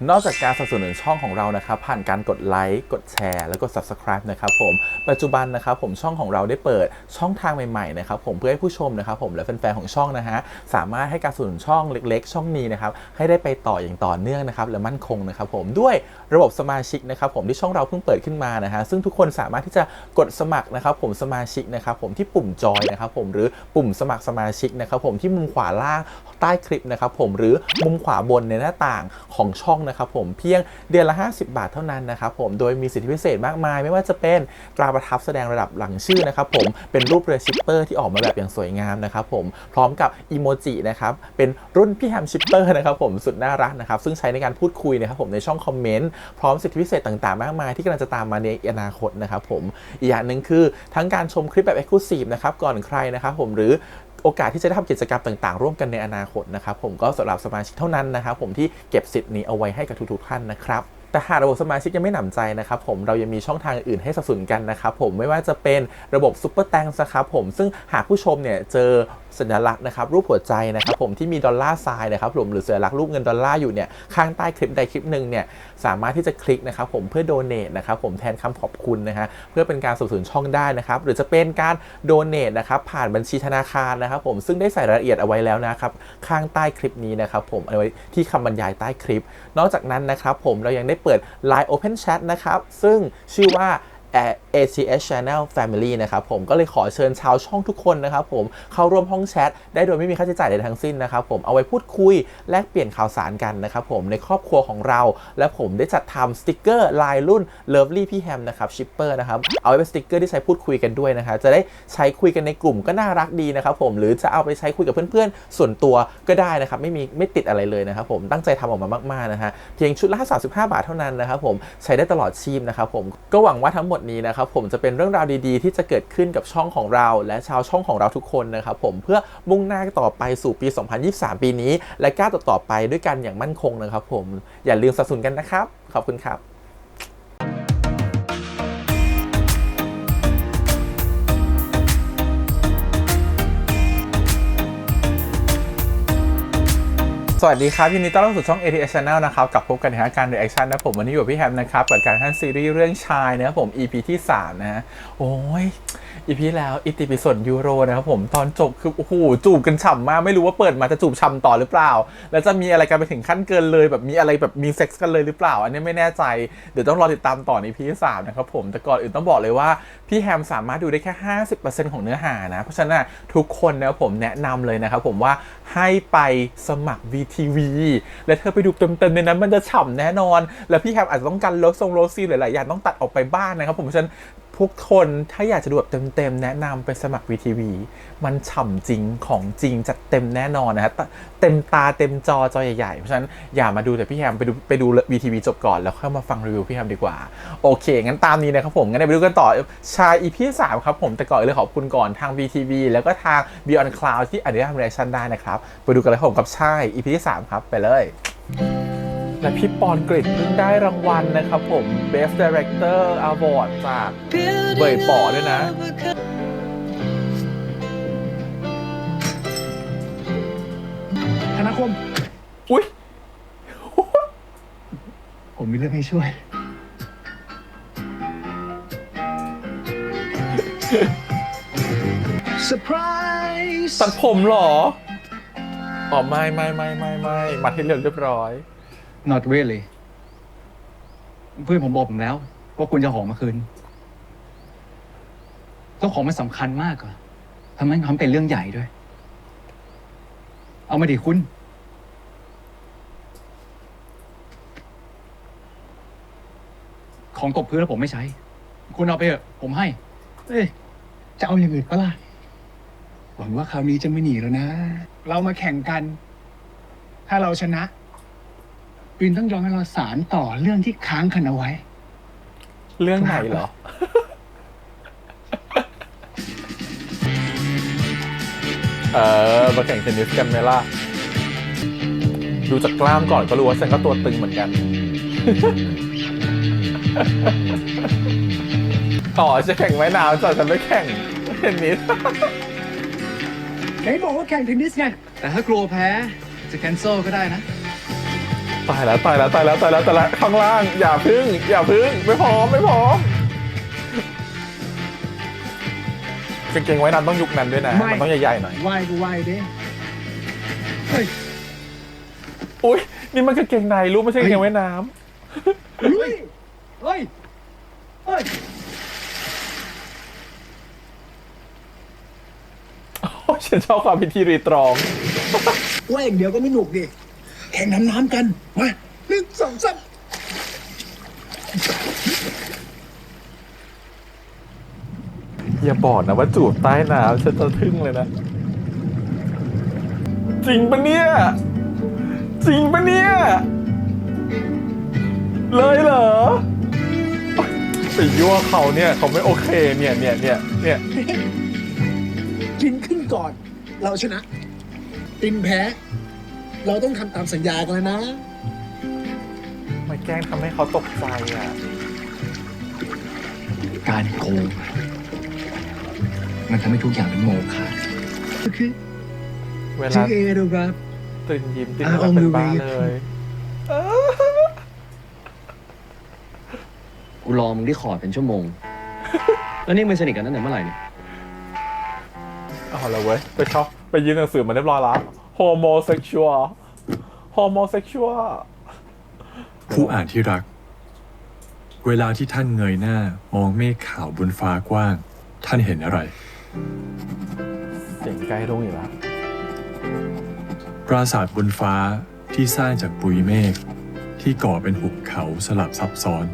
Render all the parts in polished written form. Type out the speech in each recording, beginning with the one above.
นอกจากการสนับสนุนช่องของเรานะครับผ่านการกดไลค์กดแชร์แล้วก็ Subscribe นะครับผมปัจจุบันนะครับผมช่องของเราได้เปิดช่องทางใหม่ๆนะครับผมเพื่อให้ผู้ชมนะครับผมและแฟนๆของช่องนะฮะสามารถให้การสนับสนุนช่องเล็กๆช่องนี้นะครับให้ได้ไปต่ออย่างต่อเนื่องนะครับและมั่นคงนะครับผมด้วยระบบสมาชิกนะครับผมที่ช่องเราเพิ่งเปิดขึ้นมานะฮะซึ่งทุกคนสามารถที่จะกดสมัครนะครับผมสมาชิกนะครับผมที่ปุ่มจอยนะครับผมหรือปุ่มสมัครสมาชิกนะครับผมที่มุมขวาล่างใต้คลิปนะครับผมหรือมุมขวาบนในหน้าต่างของช่องนะครับผมเพียงเดือนละ50 บาทเท่านั้นนะครับผมโดยมีสิทธิพิเศษมากมายไม่ว่าจะเป็นตราประทับแสดงระดับหลังชื่อนะครับผมเป็นรูปเรือชิปเปอร์ที่ออกมาแบบอย่างสวยงามนะครับผมพร้อมกับอีโมจินะครับเป็นรุ่นพี่แฮมชิปเปอร์นะครับผมสุดน่ารักนะครับซึ่งใช้ในการพูดคุยนะครับผมในช่องคอมเมนต์พร้อมสิทธิพิเศษต่างๆมากมายที่กำลังจะตามมาในอนาคตนะครับผมอีกอย่างหนึ่งคือทั้งการชมคลิปแบบ Exclusive นะครับก่อนใครนะครับผมหรือโอกาสที่จะได้ทำกิจกรรมต่างๆร่วมกันในอนาคตนะครับผมก็สำหรับสมาชิกเท่านั้นนะครับผมที่เก็บสิทธิ์นี้เอาไว้ให้กับทุกๆท่านนะครับแต่หากระบบสมาชิกยังไม่หนำใจนะครับผมเรายังมีช่องทางอื่นให้สนับสนุนกันนะครับผมไม่ว่าจะเป็นระบบซุปเปอร์แตงนะครับผมซึ่งหากผู้ชมเนี่ยเจอสัญลักษณ์นะครับรูปหัวใจนะครับผมที่มีดอลลาร์ไซน์นะครับผมหรือสัญลักษณ์รูปเงินดอลลาร์อยู่เนี่ยข้างใต้คลิปใดคลิปหนึ่งเนี่ยสามารถที่จะคลิกนะครับผมเพื่อโดเนทนะครับผมแทนคำขอบคุณนะฮะเพื่อเป็นการสนับสนุนช่องได้นะครับหรือจะเป็นการโดเนทนะครับผ่านบัญชีธนาคารนะครับผมซึ่งได้ใส่รายละเอียดเอาไว้แล้วนะครับข้างใต้คลิปนี้นะครับผมเอาไว้ที่คำบรรยายใต้คลิปนอกจากนั้นนะครับผมเรายังได้เปิด Line Open Chat นะครับซึ่งชื่อว่า ACS Channel Family นะครับผมก็เลยขอเชิญชาวช่องทุกคนนะครับผมเข้าร่วมห้องแชทได้โดยไม่มีค่าใช้จ่ายใดทั้งสิ้นนะครับผมเอาไว้พูดคุยแลกเปลี่ยนข่าวสารกันนะครับผมในครอบครัวของเราและผมได้จัดทำสติกเกอร์ลายรุ่น Lovely พี่แฮมนะครับชิปเปอร์นะครับเอาไว้เป็นสติกเกอร์ที่ใช้พูดคุยกันด้วยนะครับจะได้ใช้คุยกันในกลุ่มก็น่ารักดีนะครับผมหรือจะเอาไปใช้คุยกับเพื่อนๆส่วนตัวก็ได้นะครับไม่ติดอะไรเลยนะครับผมตั้งใจทำออกมามากๆนะฮะเพียงชุดละ35 บาทเท่านั้นนะครับผมใช้ได้ตลอดชีพนะครับผมก็หวังว่าทั้งหมดนี้นะครับผมจะเป็นเรื่องราวดีๆที่จะเกิดขึ้นกับช่องของเราและชาวช่องของเราทุกคนนะครับผมเพื่อมุ่งหน้าต่อไปสู่ปี 2023 ปีนี้และก้าวต่อไปด้วยกันอย่างมั่นคงนะครับผมอย่าลืมสนับสนุนกันนะครับขอบคุณครับสวัสดีครับยินดีต้อนรับสู่ช่อง ATS Channel นะครับกับพบกันในการ reaction นะผมวันนี้อยู่กับพี่แฮมนะครับกับการท่านซีรีส์เรื่องชายนะครับผม EP ที่ 3 นะโอ้ย EP แล้วอิติปิโสยูโรนะครับผมตอนจบคือโอ้โหจูบกันฉ่ำมากไม่รู้ว่าเปิดมาจะจูบฉ่ำต่อหรือเปล่าแล้วจะมีอะไรกันไปถึงขั้นเกินเลยแบบมีอะไรแบบมีเซ็กส์กันเลยหรือเปล่าอันนี้ไม่แน่ใจเดี๋ยวต้องรอติดตามต่อใน EP ที่ 3 นะครับผมแต่ก่อนอื่นต้องบอกเลยว่าพี่แฮมสามารถดูได้แค่ 50% ของเนื้อหานะเพราะฉะนั้นทุกคนนะผมแนะนำเลยนะครับผมว่าให้ไปสมัคร VTV และเธอไปดูเต็มๆในนั้นมันจะฉ่ำแน่นอนแล้วพี่แฮมอาจจะต้องการเลิฟโรซีหลายๆอย่างต้องตัดออกไปบ้างนะครับผมเพราะฉะนั้นทุกคนถ้าอยากจะดูแบบเต็มๆแนะนำไปสมัคร VTV มันฉ่ำจริงของจริงจัดเต็มแน่นอนนะฮะเต็มตาเต็มจอใหญ่ๆเพราะฉะนั้นอย่ามาดูแต่พี่แฮมไปดู VTV จบก่อนแล้วค่อยมาฟังรีวิวพี่แฮมดีกว่าโอเคงั้นตามนี้นะครับผมงั้นไปดูกันต่อชาย EP 3 ครับผมแต่ก่อนเลยขอบคุณก่อนทาง VTV แล้วก็ทาง Beyond Cloud ที่อนุญาตทำ reaction ได้นะครับไปดูกันเลยผมกับชาย EP ที่ 3 ครับไปเลยและพี่ปอนกฤษเพิ่งได้รางวัลนะครับผม Best Director Award จากเว่ยป๋อด้วยนะธนาคมอุ๊ย ผมมีเรื่องให้ช่วยเซอร์ไพรส์ตัดผมเหรออ๋อไม่มัดให้เรียบร้อย not really เพื่อนผมบอกผมแล้วว่าคุณจะของมาคืนแล้วของมันสำคัญมากกว่าทำให้ทำเป็นเรื่องใหญ่ด้วย เอามาดิคุณของตกพื้นแล้วผมไม่ใช้ คุณเอาไปเถอะผมให้เอ้ยจะเอาอย่างอื่นปะล่ะหวังว่าคราวนี้จะไม่หนีแล้วนะ เรามาแข่งกัน ถ้าเราชนะปินต้องยอมให้เราสารต่อเรื่องที่ค้างกันเอาไว้ เรื่องไหนเหรอ มาแข่งเทนนิสกันไหมล่ะดูจากกล้ามก่อนก็รู้ว่าฉันก็ตัวตึงเหมือนกัน ต่อจะแข่งไม้น้ำแต่ฉันไม่แข่งเทนนิส ไหนบอกว่าแข่งเทนนิสไง แต่ถ้ากลัวแพ้จะแคนเซิลก็ได้นะ ตายแล้วตายแล้วตายแล้วตายแล้วตายแล้วข้างล่างอย่าพึ่งไม่พร้อมกางเกงไว้น้ำต้องยุคนั้นด้วยนะมันต้องใหญ่ๆหน่อย ไหวกูไหวเด้เฮ้ย อุ้ยนี่มันกางเกงในรู้ไม่ใช่กางเกงไว้น้ เฮ้ยเฮ้ยเฮ้ย ำฉันชอบความพิธีรีตรอง ว่าอย่างเดียวก็ไม่หนุกดิแข่งน้ำกันมา1 2 3 อย่าบอกนะว่าจูบใต้น้ำฉันจะทึ่งเลยนะ จริงปะเนี่ยเลยเหรอไปยั่วเขาเนี่ยเขาไม่โอเคเนี่ย กินขึ้นก่อน เราชนะตินแพ้ เราต้องทำตามสัญญากันแล้วนะ มาแกล้งทำให้เขาตกใจอ่ะ การโกงมันทำให้ทุกอย่างเป็นโมฆะคือ เว ชื่ ลา อเอโดรับ ตื่นยิ้มตื่นรักเป็นบ้าเลย กูรอมึงที่ขอร์ดเป็นชั่วโมง แล้วนี่มึงสนิทกันตั้งแต่เมื่อไหร่เนี่ย เอาละเว้ยไปยืนหนังสือมาเรียบร้อยแล้ว homosexual ผู้อ่านที่รัก เวลาที่ท่านเงยหน้ามองเมฆขาวบนฟ้ากว้าง ท่านเห็นอะไร เสียงใกล้รุ่งอีกแล้ว ปราสาทบนฟ้าที่สร้างจากปุยเมฆที่ก่อเป็นหุบเขาสลับซับซ้อน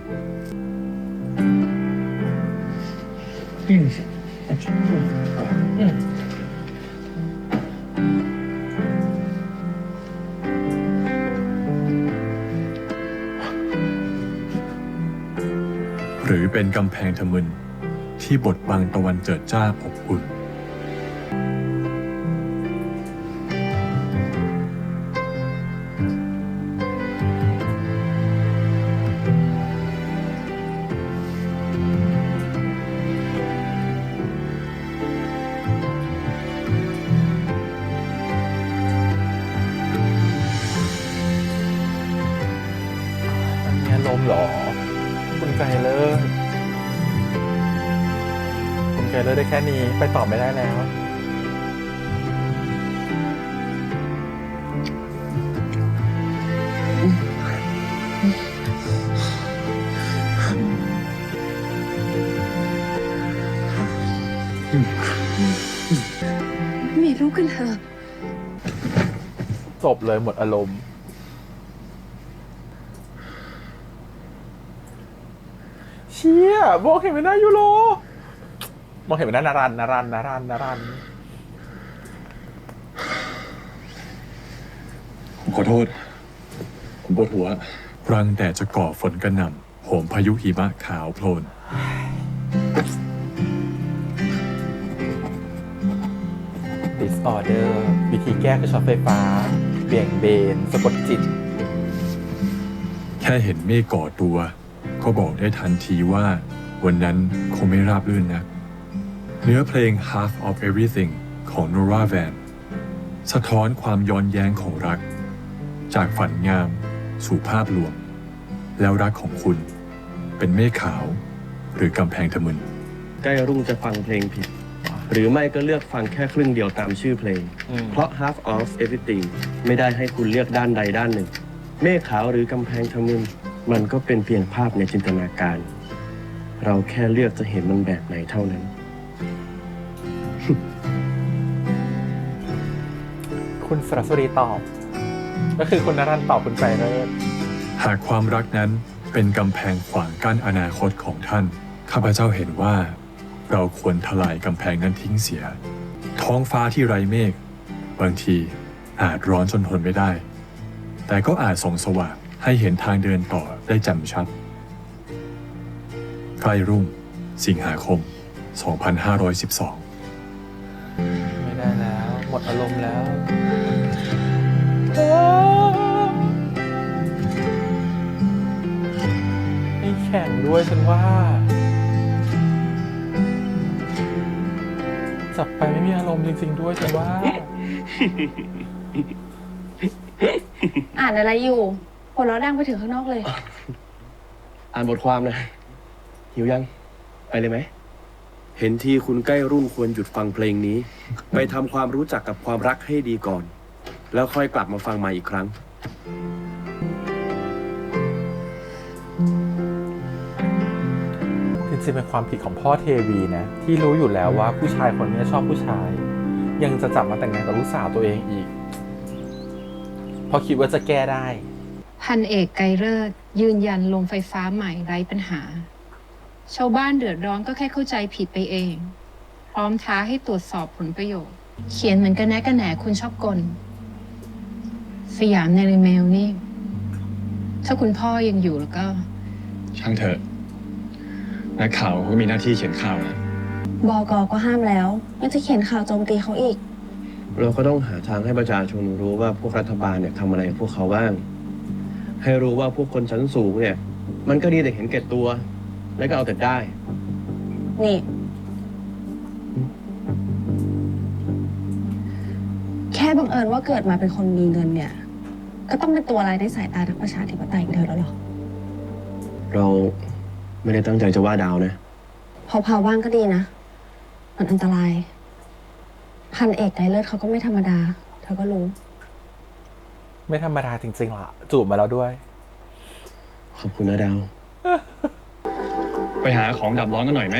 หรือเป็นกำแพงทะมึนที่บดบังตะวันเจิดจ้าอบอุ่น มันมีอารมณ์เหรอ คุณไกลเลิศได้แค่นี้ไปต่อไม่ได้แล้ว มีลูกกันเถอะ จบเลยหมดอารมณ์ เชี่ยมองเห็นไม่ได้ยูโรมองเห็นไม่ได้นารัน ผมขอโทษ ผมปวดหัว รังแต่จะก่อฝนกระหน่ำโหมพายุหิมะขาวโพลน disorder วิธีแก้คือช็อตไฟฟ้า เบี่ยงเบนสะกดจิต แค่เห็นเมฆก่อตัว ก็บอกได้ทันทีว่าวันนั้นคงไม่ราบรื่นนะ เนื้อเพลง Half of Everything ของ Nora Van สะท้อนความย้อนแย้งของรัก จากฝันงามสู่ภาพลวง แล้วรักของคุณเป็นเมฆขาว หรือกำแพงทะมึน ใกล้รุ่งจะฟังเพลงผิด หรือไม่ก็เลือกฟังแค่ครึ่งเดียวตามชื่อเพลง เพราะ half of everything ไม่ได้ให้คุณเลือกด้านใดด้านหนึ่ง เมฆขาวหรือกำแพงทะมึนมันก็เป็นเพียงภาพในจินตนาการ เราแค่เลือกจะเห็นมันแบบไหนเท่านั้น คุณสรสวรีตอบ ก็คือคุณนรันตอบคุณไกลเลิศ หากความรักนั้นเป็นกำแพงขวางกั้นอนาคตของท่าน ข้าพเจ้าเห็นว่า เราควรทลายกำแพงนั้นทิ้งเสีย ท้องฟ้าที่ไร้เมฆบางทีอาจร้อนจนทนไม่ได้ แต่ก็อาจส่องสว่างให้เห็นทางเดินต่อได้แจ่มชัด ใกล้รุ่ง สิงหาคม 2512 ไม่ได้แล้ว หมดอารมณ์แล้วให้แข่งด้วยฉันว่า จับไปไม่มีอารมณ์จริงๆด้วยฉันว่า อ่านอะไรอยู่ หัวเราะดังไปถึงข้างนอกเลย อ่านบทความนะ หิวยัง ไปเลยไหม เห็นทีคุณใกล้รุ่นควรหยุดฟังเพลงนี้ ไปทำความรู้จักกับความรักให้ดีก่อน แล้วค่อยกลับมาฟังใหม่อีกครั้ง จริงๆเป็นความผิดของพ่อเทวีนะ ที่รู้อยู่แล้วว่าผู้ชายคนนี้ชอบผู้ชาย ยังจะจับมาแต่งงานกับลูกสาวตัวเองอีกเพราะคิดว่าจะแก้ได้ พันเอกไกรเลิศยืนยันลงไฟฟ้าใหม่ไร้ปัญหา ชาวบ้านเดือดร้อนก็แค่เข้าใจผิดไปเอง พร้อมท้าให้ตรวจสอบผลประโยชน์ เขียนเหมือนกันแน่กันแหนคุณชอบกล สยามในรีเมลนี่ ถ้าคุณพ่อยังอยู่แล้วก็ ช่างเถอะนักข่าวก็มีหน้าที่เขียนข่าวนะ บก.ก็ห้ามแล้วยังจะเขียนข่าวโจมตีเขาอีก เราก็ต้องหาทางให้ประชาชนรู้ว่าพวกรัฐบาลเนี่ยทำอะไรกับพวกเขาบ้าง ให้รู้ว่าพวกคนชั้นสูงเนี่ย มันก็ดีแต่เห็นแก่ตัว แล้วก็เอาแต่ได้ นี่ แค่บังเอิญว่าเกิดมาเป็นคนมีเงินเนี่ย ก็ต้องเป็นตัวอะไรในสายตานักประชาธิปไตยของเธอแล้วเหรอ เราไม่ได้ตั้งใจจะว่าดาวนะ พอพาว่างก็ดีนะ มันอันตราย พันเอกไกรเลิศเขาก็ไม่ธรรมดา เธอก็รู้ ไม่ธรรมดาจริงๆล่ะ จูบมาแล้วด้วย ขอบคุณนะดาว ไปหาของดับร้อนกันหน่อยไหม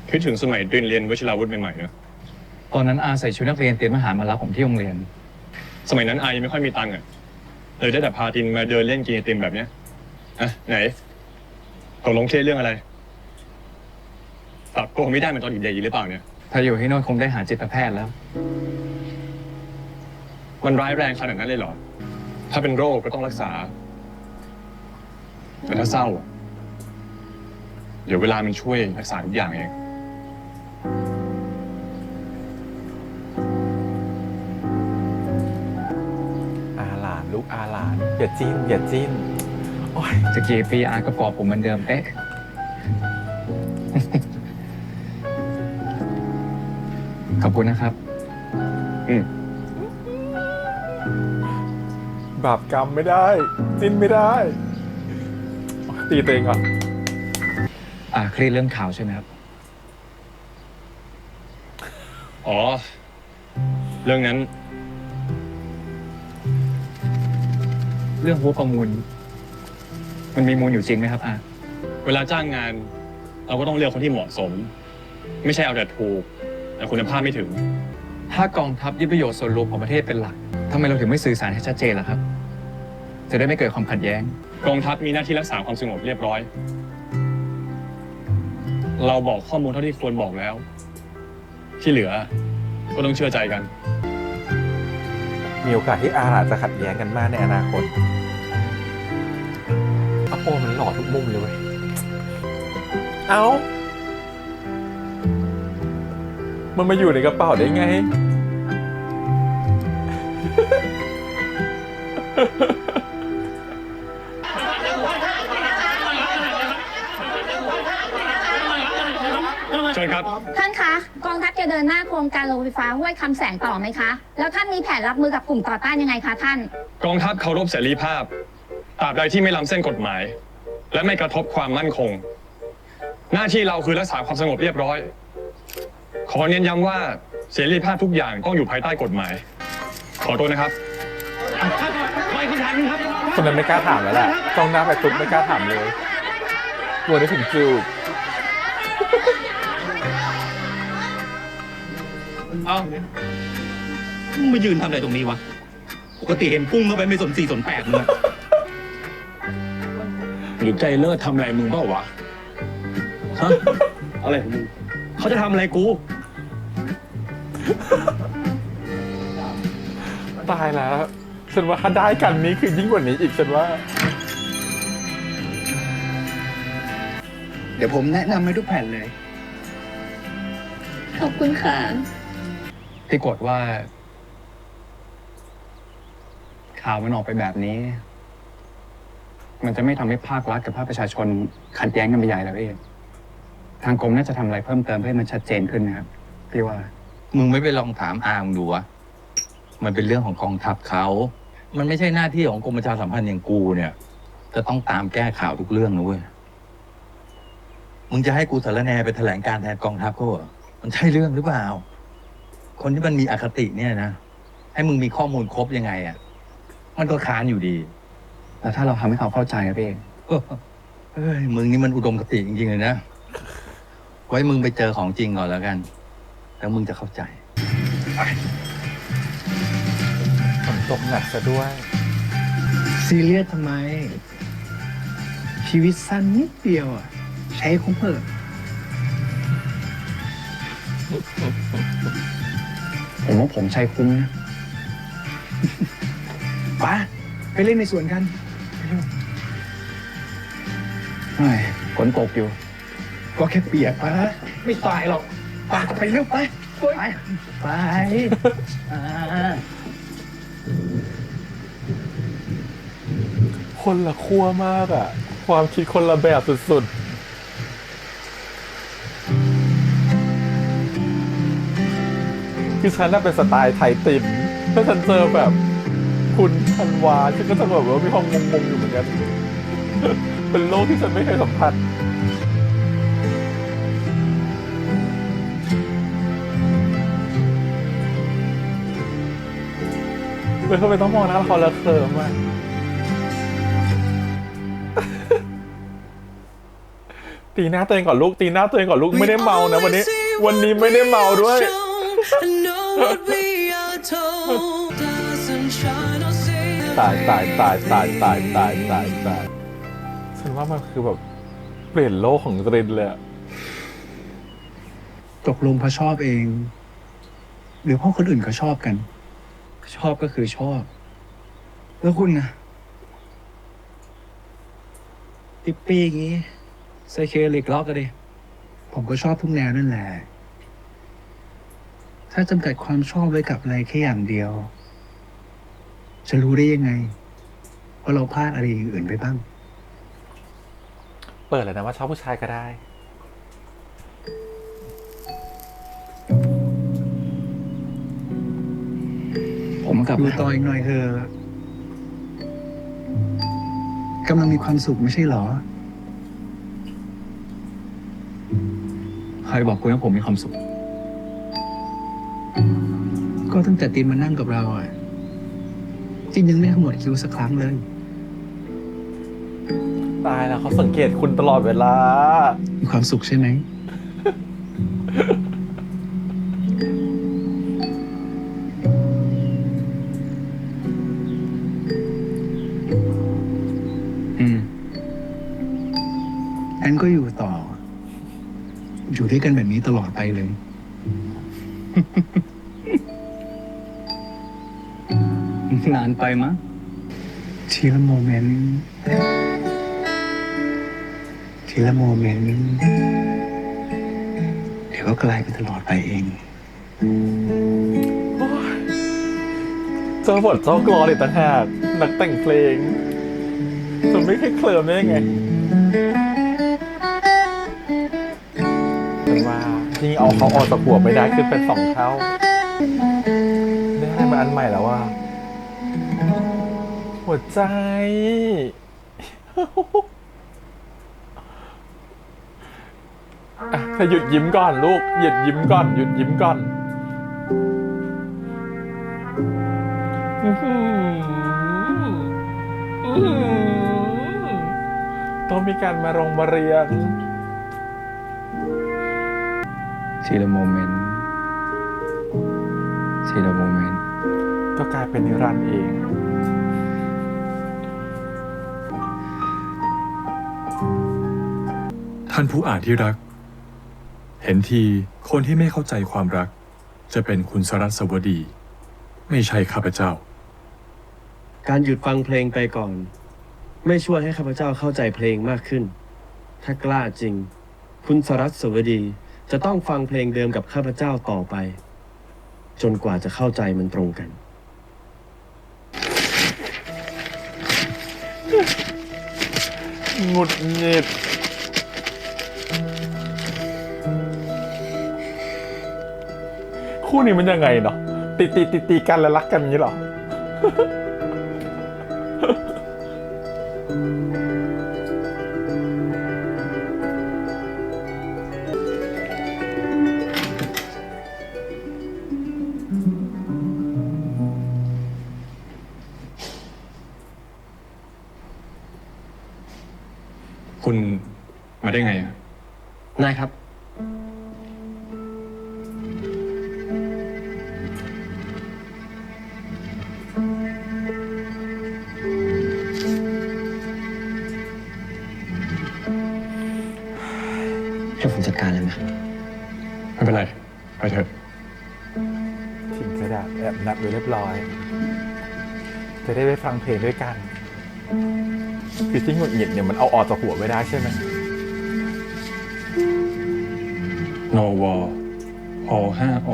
คิดถึงสมัยเรียนวชิราวุธใหม่ๆนะตอนนั้นอาใส่ชุดนักเรียนเตรียมอาหารมารับผมที่โรงเรียน สมัยนั้นอายังไม่ค่อยมีตังค์อ่ะเลยได้แต่พาตินมาเดินเล่นกินไอติมแบบเนี้ยอ่ะไหนตกลงเครียดเรื่องอะไรปรับตัวไม่ได้เหมือนตอนเด็กๆหรือเปล่าเนี่ยถ้าอยู่ที่โน่นคงได้หาจิตแพทย์แล้ว มันร้ายแรงขนาดนั้นเลยเหรอ ถ้าเป็นโรคก็ต้องรักษา แต่ถ้าเศร้าอะเดี๋ยวเวลามันช่วยรักษาทุกอย่างเอง อาหลานลูกอาหลานอย่าจิ้นอย่าจิ้นโอ้ย จะกี่ปีอาก็กอบผมเหมือนเดิมเป๊ะ ขอบคุณนะครับ บาปกรรมไม่ได้ จิ้นไม่ได้ ตีตัวเองก่อน เครียดเรื่องข่าวใช่ไหมครับ อ๋อ เรื่องนั้น เรื่องหัวประมูล มันมีมูลอยู่จริงไหมครับอา เวลาจ้างงาน เราก็ต้องเลือกคนที่เหมาะสม ไม่ใช่เอาแต่ถูก แต่คุณภาพไม่ถึง ถ้ากองทัพยึดประโยชน์ส่วนรวมของประเทศเป็นหลักทำไมเราถึงไม่สื่อสารให้ชัดเจนล่ะครับ จะได้ไม่เกิดความขัดแย้ง กองทัพมีหน้าที่รักษาความสงบเรียบร้อย เราบอกข้อมูลเท่าที่ควรบอกแล้ว ที่เหลือก็ต้องเชื่อใจกัน มีโอกาสที่อาหลานจะขัดแย้งกันมากในอนาคตอโปมันหล่อทุกมุมเลยเว้ย เอามันมาอยู่ในกระเป๋าได้ไง เชิญครับ ท่านคะ กองทัพจะเดินหน้าโครงการโรงไฟฟ้าห้วยคำแสงต่อไหมคะ แล้วท่านมีแผนรับมือกับกลุ่มต่อต้านยังไงคะท่าน กองทัพเคารพเสรีภาพตราบใดที่ไม่ล้ำเส้นกฎหมาย และไม่กระทบความมั่นคง หน้าที่เราคือรักษาความสงบเรียบร้อย ขอเน้นย้ำว่าเสรีภาพทุกอย่างต้องอยู่ภายใต้กฎหมาย ขอโทษนะครับ คนนั้นไม่กล้าถามแล้วแหละจ้องหน้าไปปุ๊บไม่กล้าถามเลยกลัวได้ถึงจูบ เอ้ามึงมายืนทำอะไรตรงนี้วะ ปกติเห็นพุ่งเข้าไปไม่สนสี่สนแปดมึงอะ หรือใจเลิศทำอะไรมึงเปล่าวะ ฮะ อะไรของมึง เขาจะทำอะไรกู ตายแล้ว ฉันว่าถ้าได้กันนี้คือยิ่งกว่านี้อีกฉันว่า เดี๋ยวผมแนะนำให้ทุกแผ่นเลย ขอบคุณค่ะ ที่กดว่า ข่าวมันออกไปแบบนี้ มันจะไม่ทำให้ภาครัฐกับภาคประชาชนขัดแย้งกันไปใหญ่แล้วเองทางกรมน่าจะทำอะไรเพิ่มเติมให้มันชัดเจนขึ้นนะครับพี่ว่า มึงไม่ไปลองถามอามึงดูวะ มันเป็นเรื่องของกองทัพเขา มันไม่ใช่หน้าที่ของกรมประชาสัมพันธ์อย่างกูเนี่ย จะต้องตามแก้ข่าวทุกเรื่องนะเว้ย มึงจะให้กูสารแหนไปแถลงการแทนกองทัพเขาเหรอมันใช่เรื่องหรือเปล่า คนที่มันมีอคติเนี่ยนะ ให้มึงมีข้อมูลครบยังไงอ่ะ มันก็ค้านอยู่ดี แต่ถ้าเราทำให้เขาเข้าใจครับพี่เอก เฮ้ย มึงนี่มันอุดมคติจริงๆเลยนะ ไว้มึงไปเจอของจริงก่อนแล้วกัน แล้วมึงจะเข้าใจ ฝนตกหนักซะด้วย ซีเรียสทำไม ชีวิตสั้นนิดเดียวอ่ะ ใช้คุ้มเถอะผมว่าผมใช้คุ้มนะ ป้าไปเล่นในสวนกัน เฮ้ยฝนตกอยู่ ก็แค่เปียกป้าไม่ตายหรอกป้าไปเร็วไปไปไปอ่า คนละขั้วมากอะความคิดคนละแบบสุดๆคือฉันน่ะเป็นสไตล์ไทยติ่มถ้าฉันเจอแบบคุณธันวาฉันก็จะแบบว่ามีความงงๆอยู่เหมือนกัน เป็นโลกที่ฉันไม่เคยสัมผัสเลยเขาไม่ต้องมองหน้าละครละเคลิมอะ ตีหน้าตัวเองก่อนลูกตีหน้าตัวเองก่อนลูกไม่ได้เมานะวันนี้ไม่ได้เมาด้วย ตายฉันว่ามันคือแบบเปลี่ยนโลกของรินเลยอะ ตกลงเพราะชอบเอง หรือเพราะคนอื่นเขาชอบกัน ชอบก็คือชอบ แล้วคุณนะติ๊ปปี้อย่างงี้ไซเคเลิกล็อกกันดิผมก็ชอบทุกแนวนั่นแหละ ถ้าจำกัดความชอบไว้กับอะไรแค่อย่างเดียว จะรู้ได้ยังไงว่าเราพลาดอะไรอย่างอื่นไปบ้าง เปิดเลยนะว่าชอบผู้ชายก็ได้ ผมกับ ดูต่ออีกหน่อยเธอะกำลังมีความสุขไม่ใช่เหรอ ใครบอกกูว่าผมมีความสุข ก็ตั้งแต่ตีนมานั่งกับเราอ่ะจริงยังไม่ขมวดคิ้วสักครั้งเลย ตายแล้วเขาสังเกตคุณตลอดเวลา มีความสุขใช่ไหม งั้นก็อยู่ต่อ อยู่ด้วยกันแบบนี้ตลอดไปเลย นานไปมั้ง ทีละโมเมนต์ ทีละโมเมนต์ เดี๋ยวก็กลายเป็นตลอดไปเอง เจ้าบทเจ้ากลอนอีกต่างหากนักแต่งเพลงจะไม่เคยเคลิ้มได้ยังไงฉันว่ายิ่งเอาเขาออกจากหัวไม่ได้ขึ้นเป็น2 เท่า ได้อะไรมาอันใหม่แล้วว่า หัวใจอ่ะเธอหยุดยิ้มก่อนลูกหยุดยิ้มก่อนหยุดยิ้มก่อนต้องมีการมาเรียง ทีละโมเมนต์ ทีละโมเมนต์ ก็กลายเป็นนิรันดร์เอง ท่านผู้อ่านที่รัก เห็นทีคนที่ไม่เข้าใจความรัก จะเป็นคุณสรัสวดี ไม่ใช่ข้าพเจ้า การหยุดฟังเพลงไปก่อน ไม่ช่วยให้ข้าพเจ้าเข้าใจเพลงมากขึ้น ถ้ากล้าจริง คุณสรัสวดีจะต้องฟังเพลงเดิมกับข้าพเจ้าต่อไป จนกว่าจะเข้าใจมันตรงกัน หงุดหงิดคู่นี้มันยังไงเนาะตีกันแล้วรักกันอย่างนี้เหรอ คุณมาได้ไงอะ นายครับ ให้ผมจัดการเลยไหม ไม่เป็นไร ไปเถอะ ทิ้งกระดาษแอบนัดไว้เรียบร้อย จะได้ไปฟังเพลงด้วยกัน คือที่หงุดหงิดเนี่ยมันเอาออกจากหัวไม่ได้ใช่ไหม นวพ5อ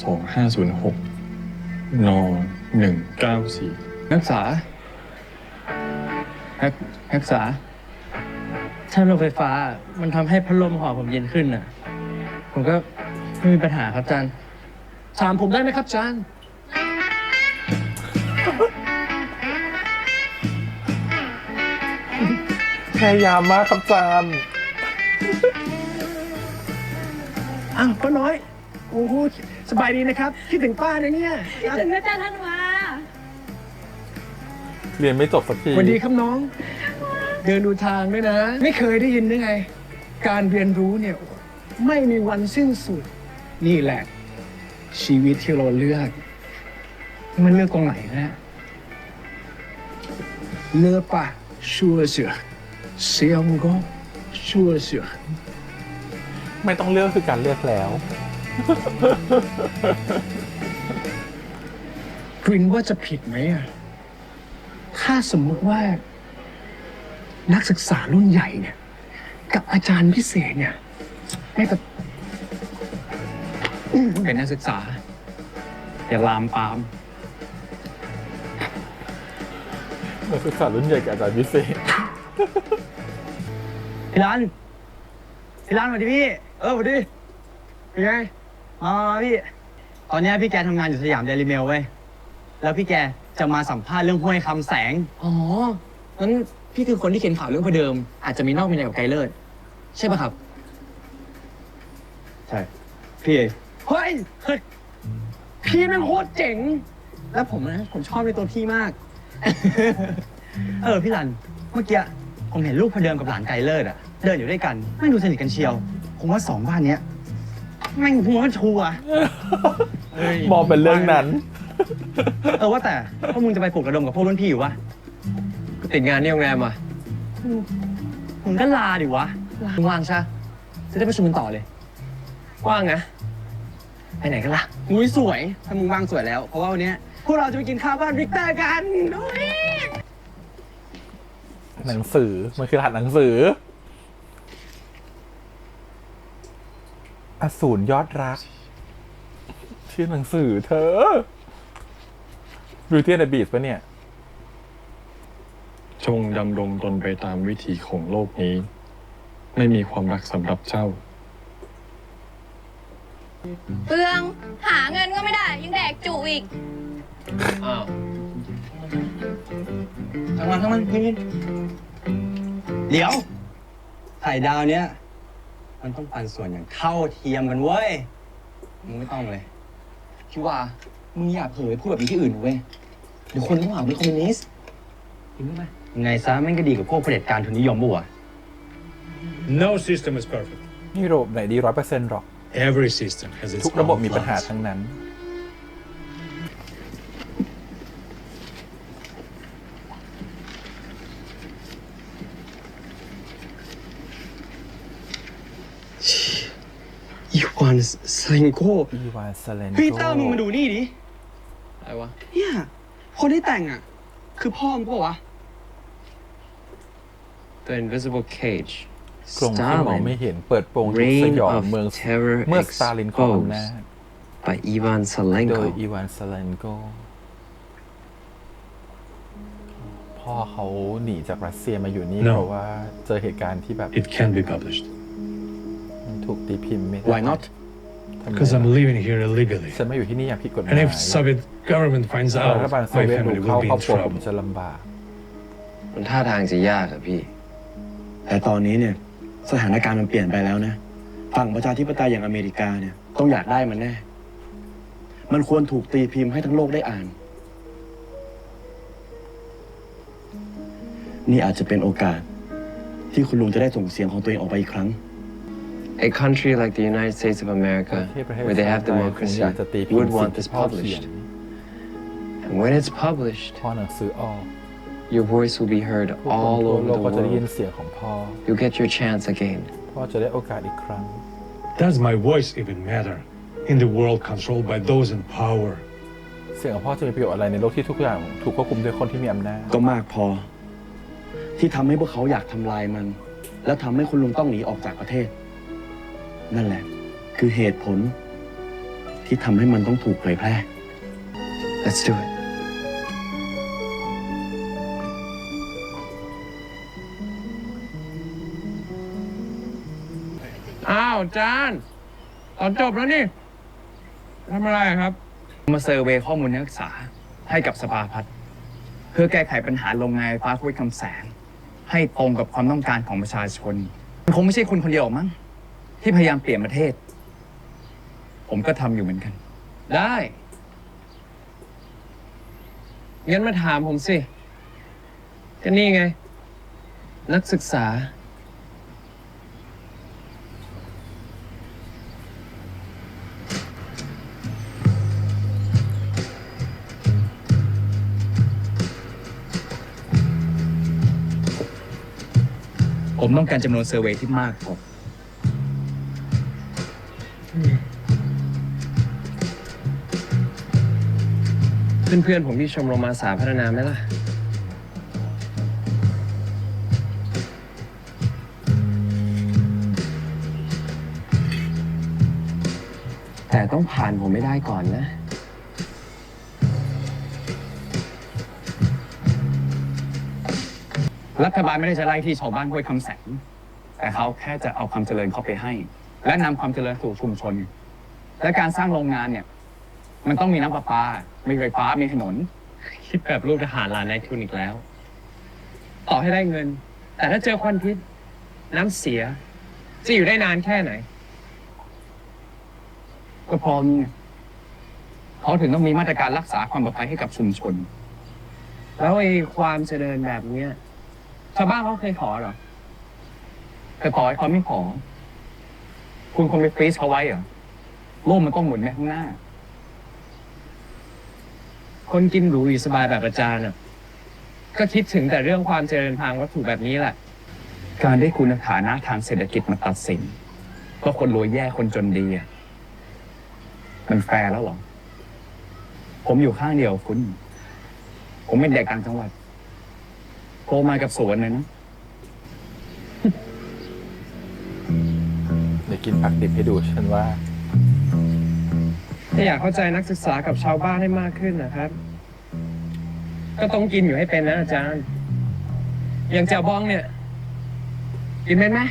2506น194 นักศึกษานักศึกษา ถ้าระบบไฟฟ้ามันทำให้พัดลมหอผมเย็นขึ้นน่ะ ผมก็ไม่มีปัญหาครับอาจารย์ ถามผมได้ไหมครับอาจารย์ พยายามมากครับจาน อ้าวป้าน้อย โอ้โหสบายดีนะครับ คิดถึงป้านะเนี่ย ถึงนะจ๊ะท่านวา เรียนไม่จบสักที สวัสดีครับน้อง เดินดูทางด้วยนะ ไม่เคยได้ยินได้ไง การเรียนรู้เนี่ย ไม่มีวันสิ้นสุด นี่แหละ ชีวิตที่เราเลือก มันเลือกตรงไหนนะเลือกป่ะชัวร์เสือเสียงก็ชัวร์เสือ ไม่ต้องเลือกคือการเลือกแล้ว กรินว่าจะผิดไหมอะถ้าสมมติว่า นักศึกษารุ่นใหญ่เนี่ย กับอาจารย์พิเศษเนี่ยไม่แบบ เป็นนักศึกษา อย่าลามปาม นักศึกษารุ่นใหญ่กับอาจารย์พิเศษ พี่รันสวัสดีพี่ สวัสดีเป็นไง มาพี่ ตอนเนี้ยพี่แกทำงานอยู่สยามเดลิเมลเว้ย แล้วพี่แกจะมาสัมภาษณ์เรื่องห้วยคำแสง อ๋อ งั้นพี่คือคนที่เขียนข่าวเรื่องพระเดิม อาจจะมีนอกมีในกับไกลเลิศใช่ป่ะครับ ใช่ พี่เอง เฮ้ย พี่แม่งโคตรเจ๋ง แล้วผมชอบในตัวพี่มาก พี่รัน เมื่อกี้ผมเห็นลูกพระเดิมกับหลานไกลเลิศอะเดินอยู่ด้วยกัน ไม่ดูสนิทกันเชียว ผมว่าสองบ้านเนี้ยแม่งหัวมันชัวร์ มองเป็นเรื่องนั้น ว่าแต่พวกมึงจะไปปลุกระดมกับพวกรุ่นพี่อยู่วะ ก็ติดงานที่โรงแรมอ่ะ มึงก็ลาดิวะ มึงว่างใช่ จะได้ประชุมกันต่อเลย ว่างนะ ไปไหนกันล่ะ อุ้ยสวย ถ้ามึงว่างสวยแล้ว เพราะว่าวันเนี้ยพวกเราจะไปกินข้าวบ้านวิกเตอร์กันอุ๊ย หนังสือ มันคือรหัสหนังสือ อสูรยอดรัก ชื่อหนังสือเธอ Beauty and the Beast ปะเนี่ย จงดำรงตนไปตามวิถีของโลกนี้ ไม่มีความรักสำหรับเจ้า เปลือง หาเงินก็ไม่ได้ ยังแดกจุอีก อ้าว ทั้งมันเดี๋ยวไข่ดาวเนี้ยมันต้องปันส่วนอย่างเท่าเทียมกันเว้ย มึงไม่ต้องเลย พี่ว่า มึงอย่าเผยพูดแบบนี้ที่อื่นเว้ย เดี๋ยวคนต้องหาเป็นคอมมิวนิสต์เห็นไหม ยังไงซะแม่งก็ดีกับพวกเผด็จการทุนนิยมปะวะ No system is perfect. นี่ระบบไหนดี 100% หรอก Every system has its ทุกระบบ own มีปัญหา flaws. ทั้งนั้น อีวานเซเลนโก อีวานเซเลนโก พี่เตอร์มึงมาดูนี่ดิ อะไรวะ เนี่ยคนที่แต่งอ่ะ คือพ่อมึงปะวะ The Invisible Cage กรงที่มองไม่เห็นเปิดโปงทุกสยองเมืองเมื่อสตาลินครองอำนาจ by Ivan โด Salenko ยอีวานเซเลนโก พ่อเขาหนีจากรัสเซียมาอยู่นี่ No เพราะว่าเจอเหตุการณ์ที่แบบ It can't be published มันถูกตีพิมพ์ไม่ได้ Why not ทำไม because I'm living here illegally. ฉันมาอยู่ที่นี่อย่างผิดกฎหมาย And if Soviet government finds ถ้า out, รัฐบาลโซ my เวียตรู้ family เข้า will be ครอบ in ครัวผม trouble. จะลำบาก มันท่าทางจะยากอะพี่ แต่ตอนนี้เนี่ย สถานการณ์มันเปลี่ยนไปแล้วนะ ฝั่งประชาธิปไตยอย่างอเมริกาเนี่ย ต้องอยากได้มันแน่ มันควรถูกตีพิมพ์ให้ทั้งโลกได้อ่าน นี่อาจจะเป็นโอกาส ที่คุณลุงจะได้ส่งเสียงของตัวเองออกไปอีกครั้ง A country like the United States of America, ประเทศ where they have ไทยคง democracy, อยากจะตีพิม would พ์สิ่ง want ที่ this พ่อเขียน published. And when it's published, พ่อหนังสือออก your voice will be heard ผู้คน all ทั่ว over โลก the ก็จะได้ยิน world. เสียงของพ่อ You'll get your chance again. พ่อจะได้โอกาสอีกครั้ง Does my voice even matter in the world controlled by those in power? เสียงของพ่อจะมีประโยชน์อะไรในโลกที่ทุกอย่างถูกควบคุมโดยคนที่มีอำนาจ ก็มากพอ ที่ทำให้พวกเขาอยากทำลายมัน แล้วทำให้คุณลุงต้องหนีออกจากประเทศ นั่นแหละ คือเหตุผล ที่ทำให้มันต้องถูกเผยแพร่ Let's do it. อ้าวจานตอนจบแล้วนี่ทำอะไรครับ มาเซอร์เวย์ข้อมูลนักศึกษาให้กับสภาพัฒน์เพื่อแก้ไขปัญหาโรงงานไฟฟ้าห้วยคำแสง ให้ตรงกับความต้องการของประชาชนคงไม่ใช่คุณคนเดียวมั้งที่พยายามเปลี่ยนประเทศ ผมก็ทำอยู่เหมือนกัน ได้งั้นมาถามผมสิก็นี่ไง นักศึกษา ผมต้องการจำนวนเซอร์เวย์ที่มากพอเพื่อนๆผมที่ชมรมอาสาพัฒนาไหมล่ะ แต่ต้องผ่านผมไม่ได้ก่อนนะ รัฐบาลไม่ได้จะไล่ที่ชาวบ้านห้วยคำแสง แต่เขาแค่จะเอาความเจริญเข้าไปให้ และนำความเจริญสู่ชุมชน และการสร้างโรงงานเนี่ย มันต้องมีน้ำประปา มีไฟฟ้า มีถนน คิดแบบลูกทหารลานนายทุนอีกแล้ว ต่อให้ได้เงิน แต่ถ้าเจอควันพิษ น้ำเสีย จะอยู่ได้นานแค่ไหน ก็พอนี่ไงเขาถึงต้องมีมาตรการรักษาความปลอดภัยให้กับชุมชน แล้วไอ้ความเจริญแบบเนี้ยชาวบ้านเขาเคยขอเหรอ แต่ต่อให้เขาไม่ขอ คุณคงไปฟรีซเขาไว้เหรอ โลกมันต้องหมุนไปข้างหน้า คนกินหรูอยู่สบายแบบอาจารย์อ่ะ ก็คิดถึงแต่เรื่องความเจริญทางวัตถุแบบนี้แหละ การได้คุณฐานะทางเศรษฐกิจมาตัดสินว่าคนรวยแย่คนจนดีอ่ะ มันแฟร์แล้วเหรอ ผมอยู่ข้างเดียวคุณ ผมเป็นเด็กต่างจังหวัดโตมากับสวนเลยนะ เดี๋ยวกินผักดิบให้ดูฉันว่า ถ้าอยากเข้าใจนักศึกษากับชาวบ้านให้มากขึ้นนะครับ ก็ต้องกินอยู่ให้เป็นนะอาจารย์ อย่างแจ่วบองเนี่ย กินเป็นไหม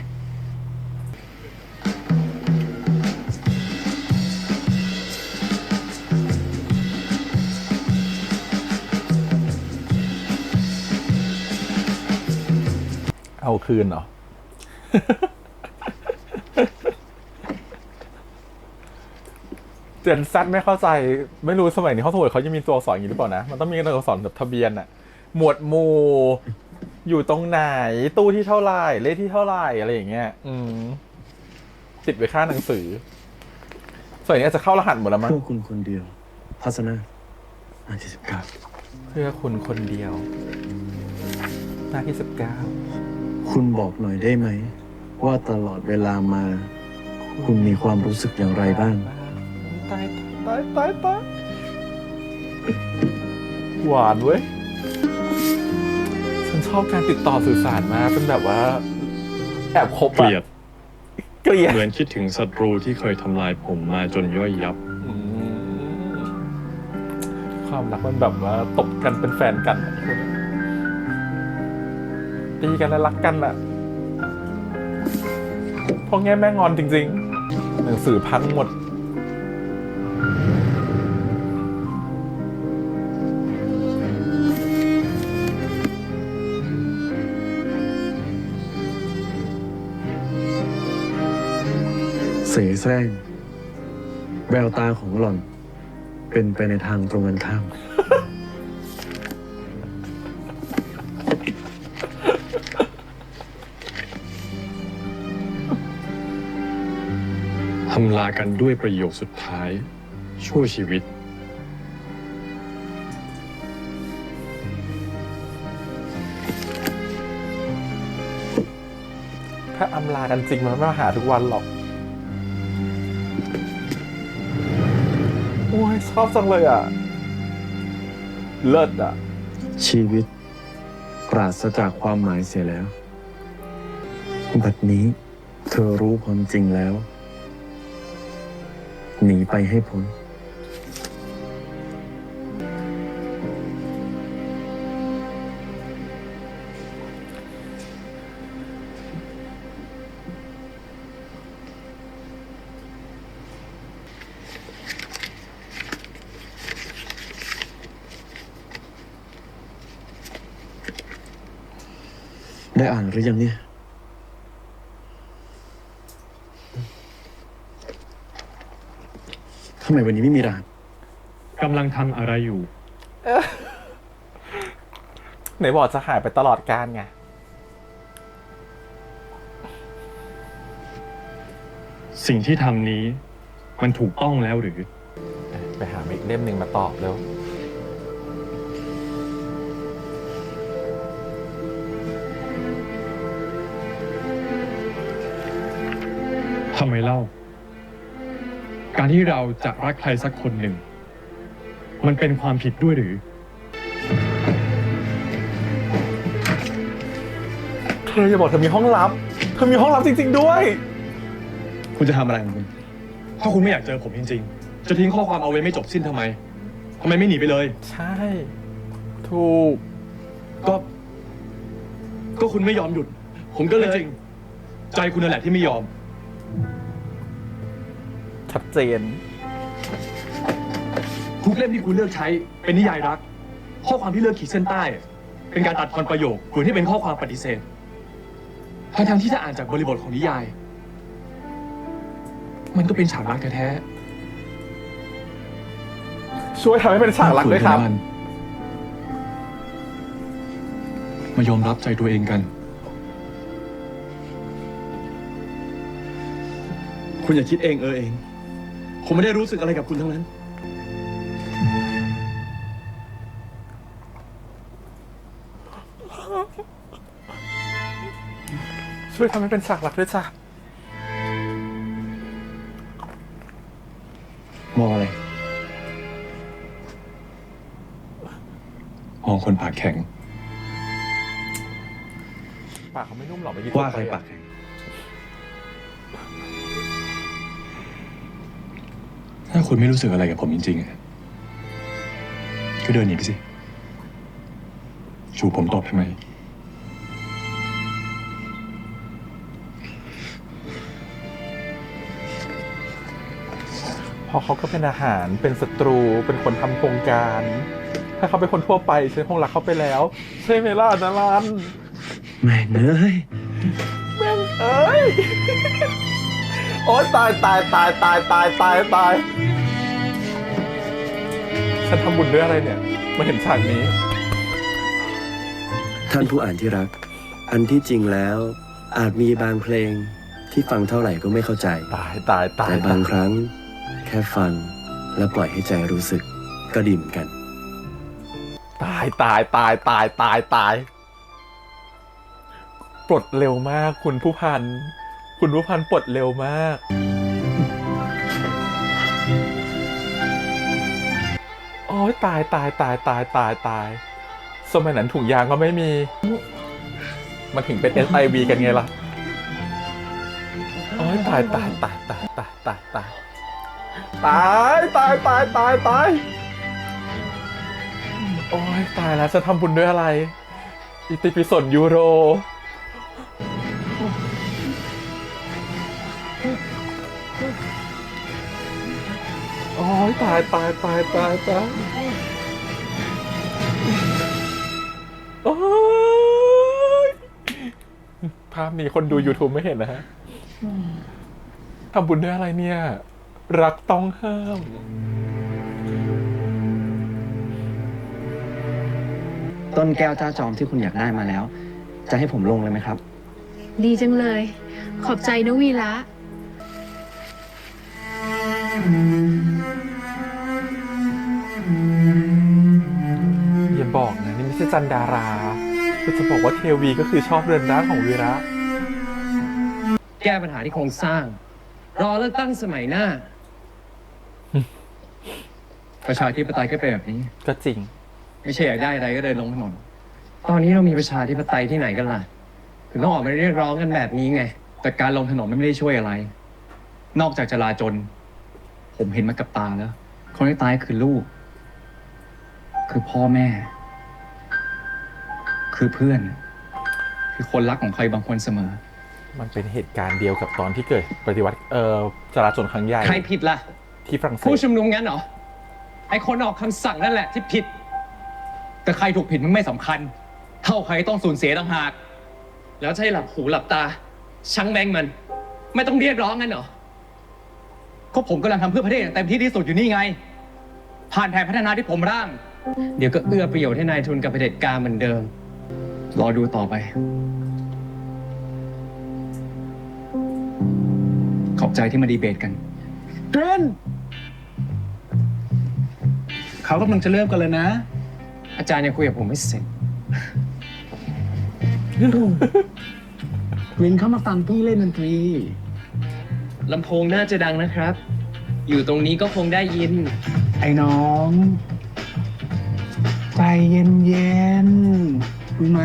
เอาคืนเหรอ เจนซัดไม่เข้าใจ ไม่รู้สมัยนี้เขาสมุดเขาจะมีตัวอักษรอย่างนี้หรือเปล่านะ มันต้องมีตัวอักษรแบบทะเบียนอะหมวดหมู่ อยู่ตรงไหน ตู้ที่เท่าไหร่ เลขที่เท่าไหร่ อะไรอย่างเงี้ย ติดไว้ข้างหนังสือ ส่วนนี้อาจจะเข้ารหัสหมดแล้วมั้ง เพื่อคุณคนเดียว ทัศนะหน้าที่19 เพื่อคุณคนเดียว หน้าที่19 คุณบอกหน่อยได้ไหม ว่าตลอดเวลามา คุณมีความรู้สึกอย่างไรบ้าง ตายหวานเว้ย ฉันชอบการติดต่อสื่อสารมากเป็นแบบว่า แอบคบ เกลียด เกลียด เหมือนคิดถึงศัตรูที่เคยทำลายผมมาจนย่อยยับ ความรักมันแบบว่าตบกันเป็นแฟนกันอะตีกันแล้วรักกันอะพ่อแง่แม่งอนจริงๆ หนังสือพังหมด เสแสร้งแววตาของหล่อน เป็นไปในทางตรงกันข้าม เ ำลากันด้วยประโยคสุดท้ายชั่วชีวิต ถ้าอำลากันจริงมันไม่มาหาทุกวันหรอก โอ้ยชอบจังเลยอ่ะ เลิศอ่ะ ชีวิตปราศจากความหมายเสียแล้ว บัดนี้เธอรู้ความจริงแล้ว หนีไปให้พ้น ได้อ่านหรือยังเนี่ย ทำไมวันนี้ไม่มีร้าน กำลังทำอะไรอยู่ ไหนบอกจะหายไปตลอดกาลไง สิ่งที่ทำนี้มันถูกต้องแล้วหรือ ไปหาอีกเล่มหนึ่งมาตอบเร็ว ทำไมเล่า การที่เราจะรักใครสักคนหนึ่ง มันเป็นความผิดด้วยหรือ เธออย่าบอกเธอมีห้องลับ เธอมีห้องลับจริงๆด้วย คุณจะทำอะไรของคุณ ถ้าคุณไม่อยากเจอผมจริงๆ จะทิ้งข้อความเอาไว้ไม่จบสิ้นทำไม ทำไมไม่หนีไปเลย ใช่ ถูก ก็คุณไม่ยอมหยุด ผมก็เลยจริง ใจคุณนั่นแหละที่ไม่ยอม ชัดเจน ทุกเล่มที่คุณเลือกใช้เป็นนิยายรัก ข้อความที่เลือกขีดเส้นใต้ เป็นการตัดทอนประโยคหรือที่เป็นข้อความปฏิเสธทั้งที่ถ้าอ่านจากบริบทของนิยาย มันก็เป็นฉากรักแท้ ช่วยทำให้เป็นฉากรักด้วยครับ มายอมรับใจตัวเองกัน คุณอย่าคิดเองเอง ผมไม่ได้รู้สึกอะไรกับคุณทั้งนั้น ช่วยทำให้เป็นฉากรักด้วยจ้ะ มองอะไร มองคนปากแข็ง ปากเขาไม่นุ่มหรอกไม่อกี้ ว่าใครปากแข็ง ถ้าคุณไม่รู้สึกอะไรกับผมจริงๆอะก็เดินหนีไปสิ จูบผมตบทำไม เพราะเขาก็เป็นอาหาร เป็นศัตรู เป็นคนทำโครงการ ถ้าเขาเป็นคนทั่วไปฉันคงรักเขาไปแล้ว ใช่ไหมล่ะนารัน แม่งเอ้ย แม่งเอ้ย โอ๊ยตายตายตายตายตายตายตายฉันทำบุญด้วยอะไรเนี่ยมาเห็นฉากนี้ ท่านผู้อ่านที่รัก อันที่จริงแล้ว อาจมีบางเพลงที่ฟังเท่าไหร่ก็ไม่เข้าใจ ตายตายตาย แต่บางครั้ง แค่ฟังและปล่อยให้ใจรู้สึกก็ดีเหมือนกัน ตายตายตายตายตายตายปลดเร็วมากคุณผู้พัน คุณผู้พันปลดเร็วมาก โอ้ยตายตายตายตายตายตายสมัยนั้นถุงยางก็ไม่มี มันถึงเป็น SIV กันไงล่ะ โอ้ยตายตายตายตายตายตายตายตายตายตายตายตายโอ้ยตายแล้วจะทำบุญด้วยอะไร อิติปิโสยูโร โอ้ยตายตายตายตายตายโอ้ยภาพนี้คนดู YouTube ไม่เห็นนะฮะทำบุญด้วยอะไรเนี่ย รักต้องห้าม ต้นแก้วจ้าจอมที่คุณอยากได้มาแล้ว จะให้ผมลงเลยไหมครับ ดีจังเลย ขอบใจนะวีระ อย่าบอกนะนี่ไม่ใช่จันดาราคือจะบอกว่าเทวีก็คือชอบเรือนร่างของวีระ แก้ปัญหาที่โครงสร้าง รอเลือกตั้งสมัยหน้า ประชาธิปไตยก็เป็นแบบนี้ ก็จริง ไม่ใช่อยากได้อะไรก็เดินลงถนน ตอนนี้เรามีประชาธิปไตยที่ไหนกันล่ะ ถึงต้องออกมาเรียกร้องกันแบบนี้ไง แต่การลงถนนไม่ได้ช่วยอะไร นอกจากจลาจล ผมเห็นมากับตาแล้ว คนที่ตายคือลูก คือพ่อแม่ คือเพื่อน คือคนรักของใครบางคนเสมอ มันเป็นเหตุการณ์เดียวกับตอนที่เกิดปฏิวัติจราจลครั้งใหญ่ ใครผิดล่ะ ที่ฝรั่งเศ ผู้ ส ชุมนุมงั้นเหรอ ไอคนออกคำสั่งนั่นแหละที่ผิด แต่ใครถูกผิดมันไม่สำคัญ เท่าใครต้องสูญเสียต่างหาก แล้วจะให้หลับหูหลับตา ชังแบงมัน ไม่ต้องเรียกร้องงั้นเหรอ ก็ผมกำลังทำเพื่อประเทศอย่างเต็มที่ที่สุดอยู่นี่ไง ผ่านแผนพัฒนาที่ผมร่าง เดี๋ยวก็เอื้อประโยชน์ให้นายทุนกับเผด็จการเหมือนเดิม รอดูต่อไป ขอบใจที่มาดีเบตกัน เกรนเขากำลังจะเริ่มกันเลยนะ อาจารย์ยังคุยกับผมไม่เสร็จ เกรนเข้ามาฟังพี่เล่นดนตรี ลำโพงน่าจะดังนะครับ อยู่ตรงนี้ก็คงได้ยิน ไอ้น้อง ใจเย็นๆรู้ไหม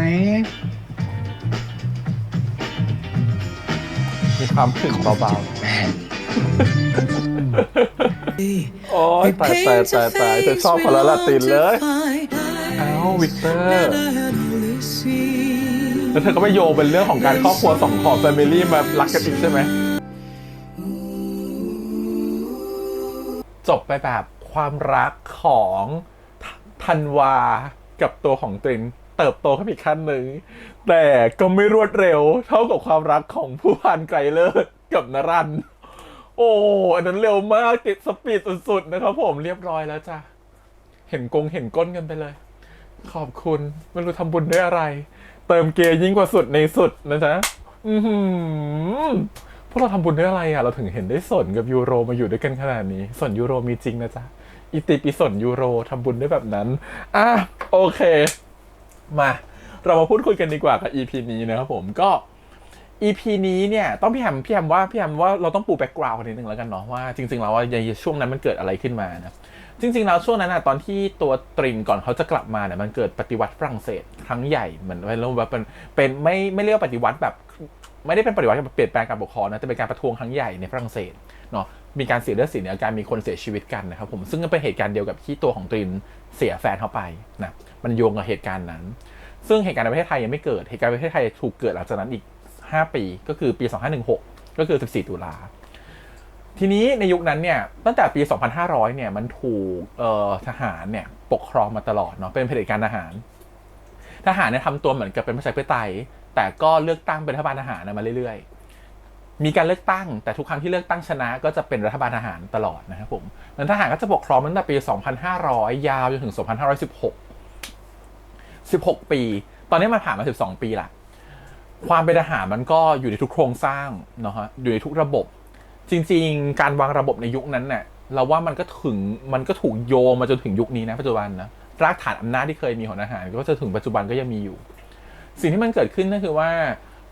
มีความถึงเบาๆโอ้ยตายเธอชอบคนละละตินเลยเอ้าวิกเตอร์แล้วเธอก็ไปโยงเป็นเรื่องของการครอบครัวสองของแฟมิลี่มารักกันอีกใช่ไหมจบไปแบบความรักของธันวากับตัวของตรินเติบโตขึ้นอีกขั้นหนึ่งแต่ก็ไม่รวดเร็วเท่ากับความรักของผู้พันไกรเลิศกับนรัน โอ้อันนั้นเร็วมากติดสปีดสุดๆนะครับผมเรียบร้อยแล้วจ้ะเห็นก้นกันไปเลย ขอบคุณไม่รู้ทำบุญด้วยอะไร เติมเกย์ยิ่งกว่าสุดในสุดนะจ๊ะพวกเราทำบุญด้วยอะไรอ่ะเราถึงเห็นได้สนกับยูโรมาอยู่ด้วยกันขนาดนี้สนยูโรมีจริงนะจ๊ะอิติปิสนยูโรทำบุญได้แบบนั้นโอเคมาเรามาพูดคุยกันดีกว่ากับ EP นี้นะครับผมก็ EP นี้เนี่ยต้องพี่แฮมว่าเราต้องปูแบ็กกราวด์กันนิดนึงแล้วกันเนาะว่าจริงๆแล้วว่าในช่วงนั้นมันเกิดอะไรขึ้นมานะจริงๆแล้วช่วงนั้นนะตอนที่ตัวตรินก่อนเขาจะกลับมาเนี่ยมันเกิดปฏิวัติฝรั่งเศสครั้งใหญ่เหมือนว่าเป็นไม่เรียกว่าปฏิวัติแบบไม่ได้เป็นปฏิวัติแบบเปลี่ยนแปลงการปกครองนะแต่เป็นการประท้วงครั้งใหญ่ในฝรั่งเศสเนาะมีการเสียเลือดเสียเนื้อการมีคนเสียชีวิตกันนะครับผมซึ่งก็เป็นเหตุการณ์เดียวกับที่ตัวของตรินเสียแฟนเขาไปนะมันโยงกับเหตุการณ์นั้นซึ่งเหตุการณ์ในประเทศไทยยังไม่เกิดเหตุการณ์ในประเทศไทยถูกเกิดหลังจากนั้นอีก5 ปีก็คือปี 2516 ก็คือ 14 ตุลาทีนี้ในยุคนั้นเนี่ยตั้งแต่ปี 2500 เนี่ยมันถูกทหารเนี่ยปกครองมาตลอดเนาะเป็นเผด็จการทหารเนี่ยทำตัวเหมือนกับเป็นประชาธิปไตยแต่ก็เลือกตั้งเป็นรัฐบาลทหารมาเรื่อยๆมีการเลือกตั้งแต่ทุกครั้งที่เลือกตั้งชนะก็จะเป็นรัฐบาลทหารตลอดนะครับผมทหารก็จะปกครองตั้งแต่ปี 2500 ยาวจนถึง 2516 ปีตอนนี้มันผ่านมา 12 ปีละความเป็นทหารมันก็อยู่ในทุกโครงสร้างเนาะฮะอยู่ในทุกระบบจริงๆการวางระบบในยุคนั้นเนี่ยเราว่ามันก็ถูกโยงมาจนถึงยุคนี้นะปัจจุบันนะรากฐานอำนาจที่เคยมีของทหารก็จะถึงปัจจุบันก็ยังมีอยู่สิ่งที่มันเกิดขึ้นก็คือว่า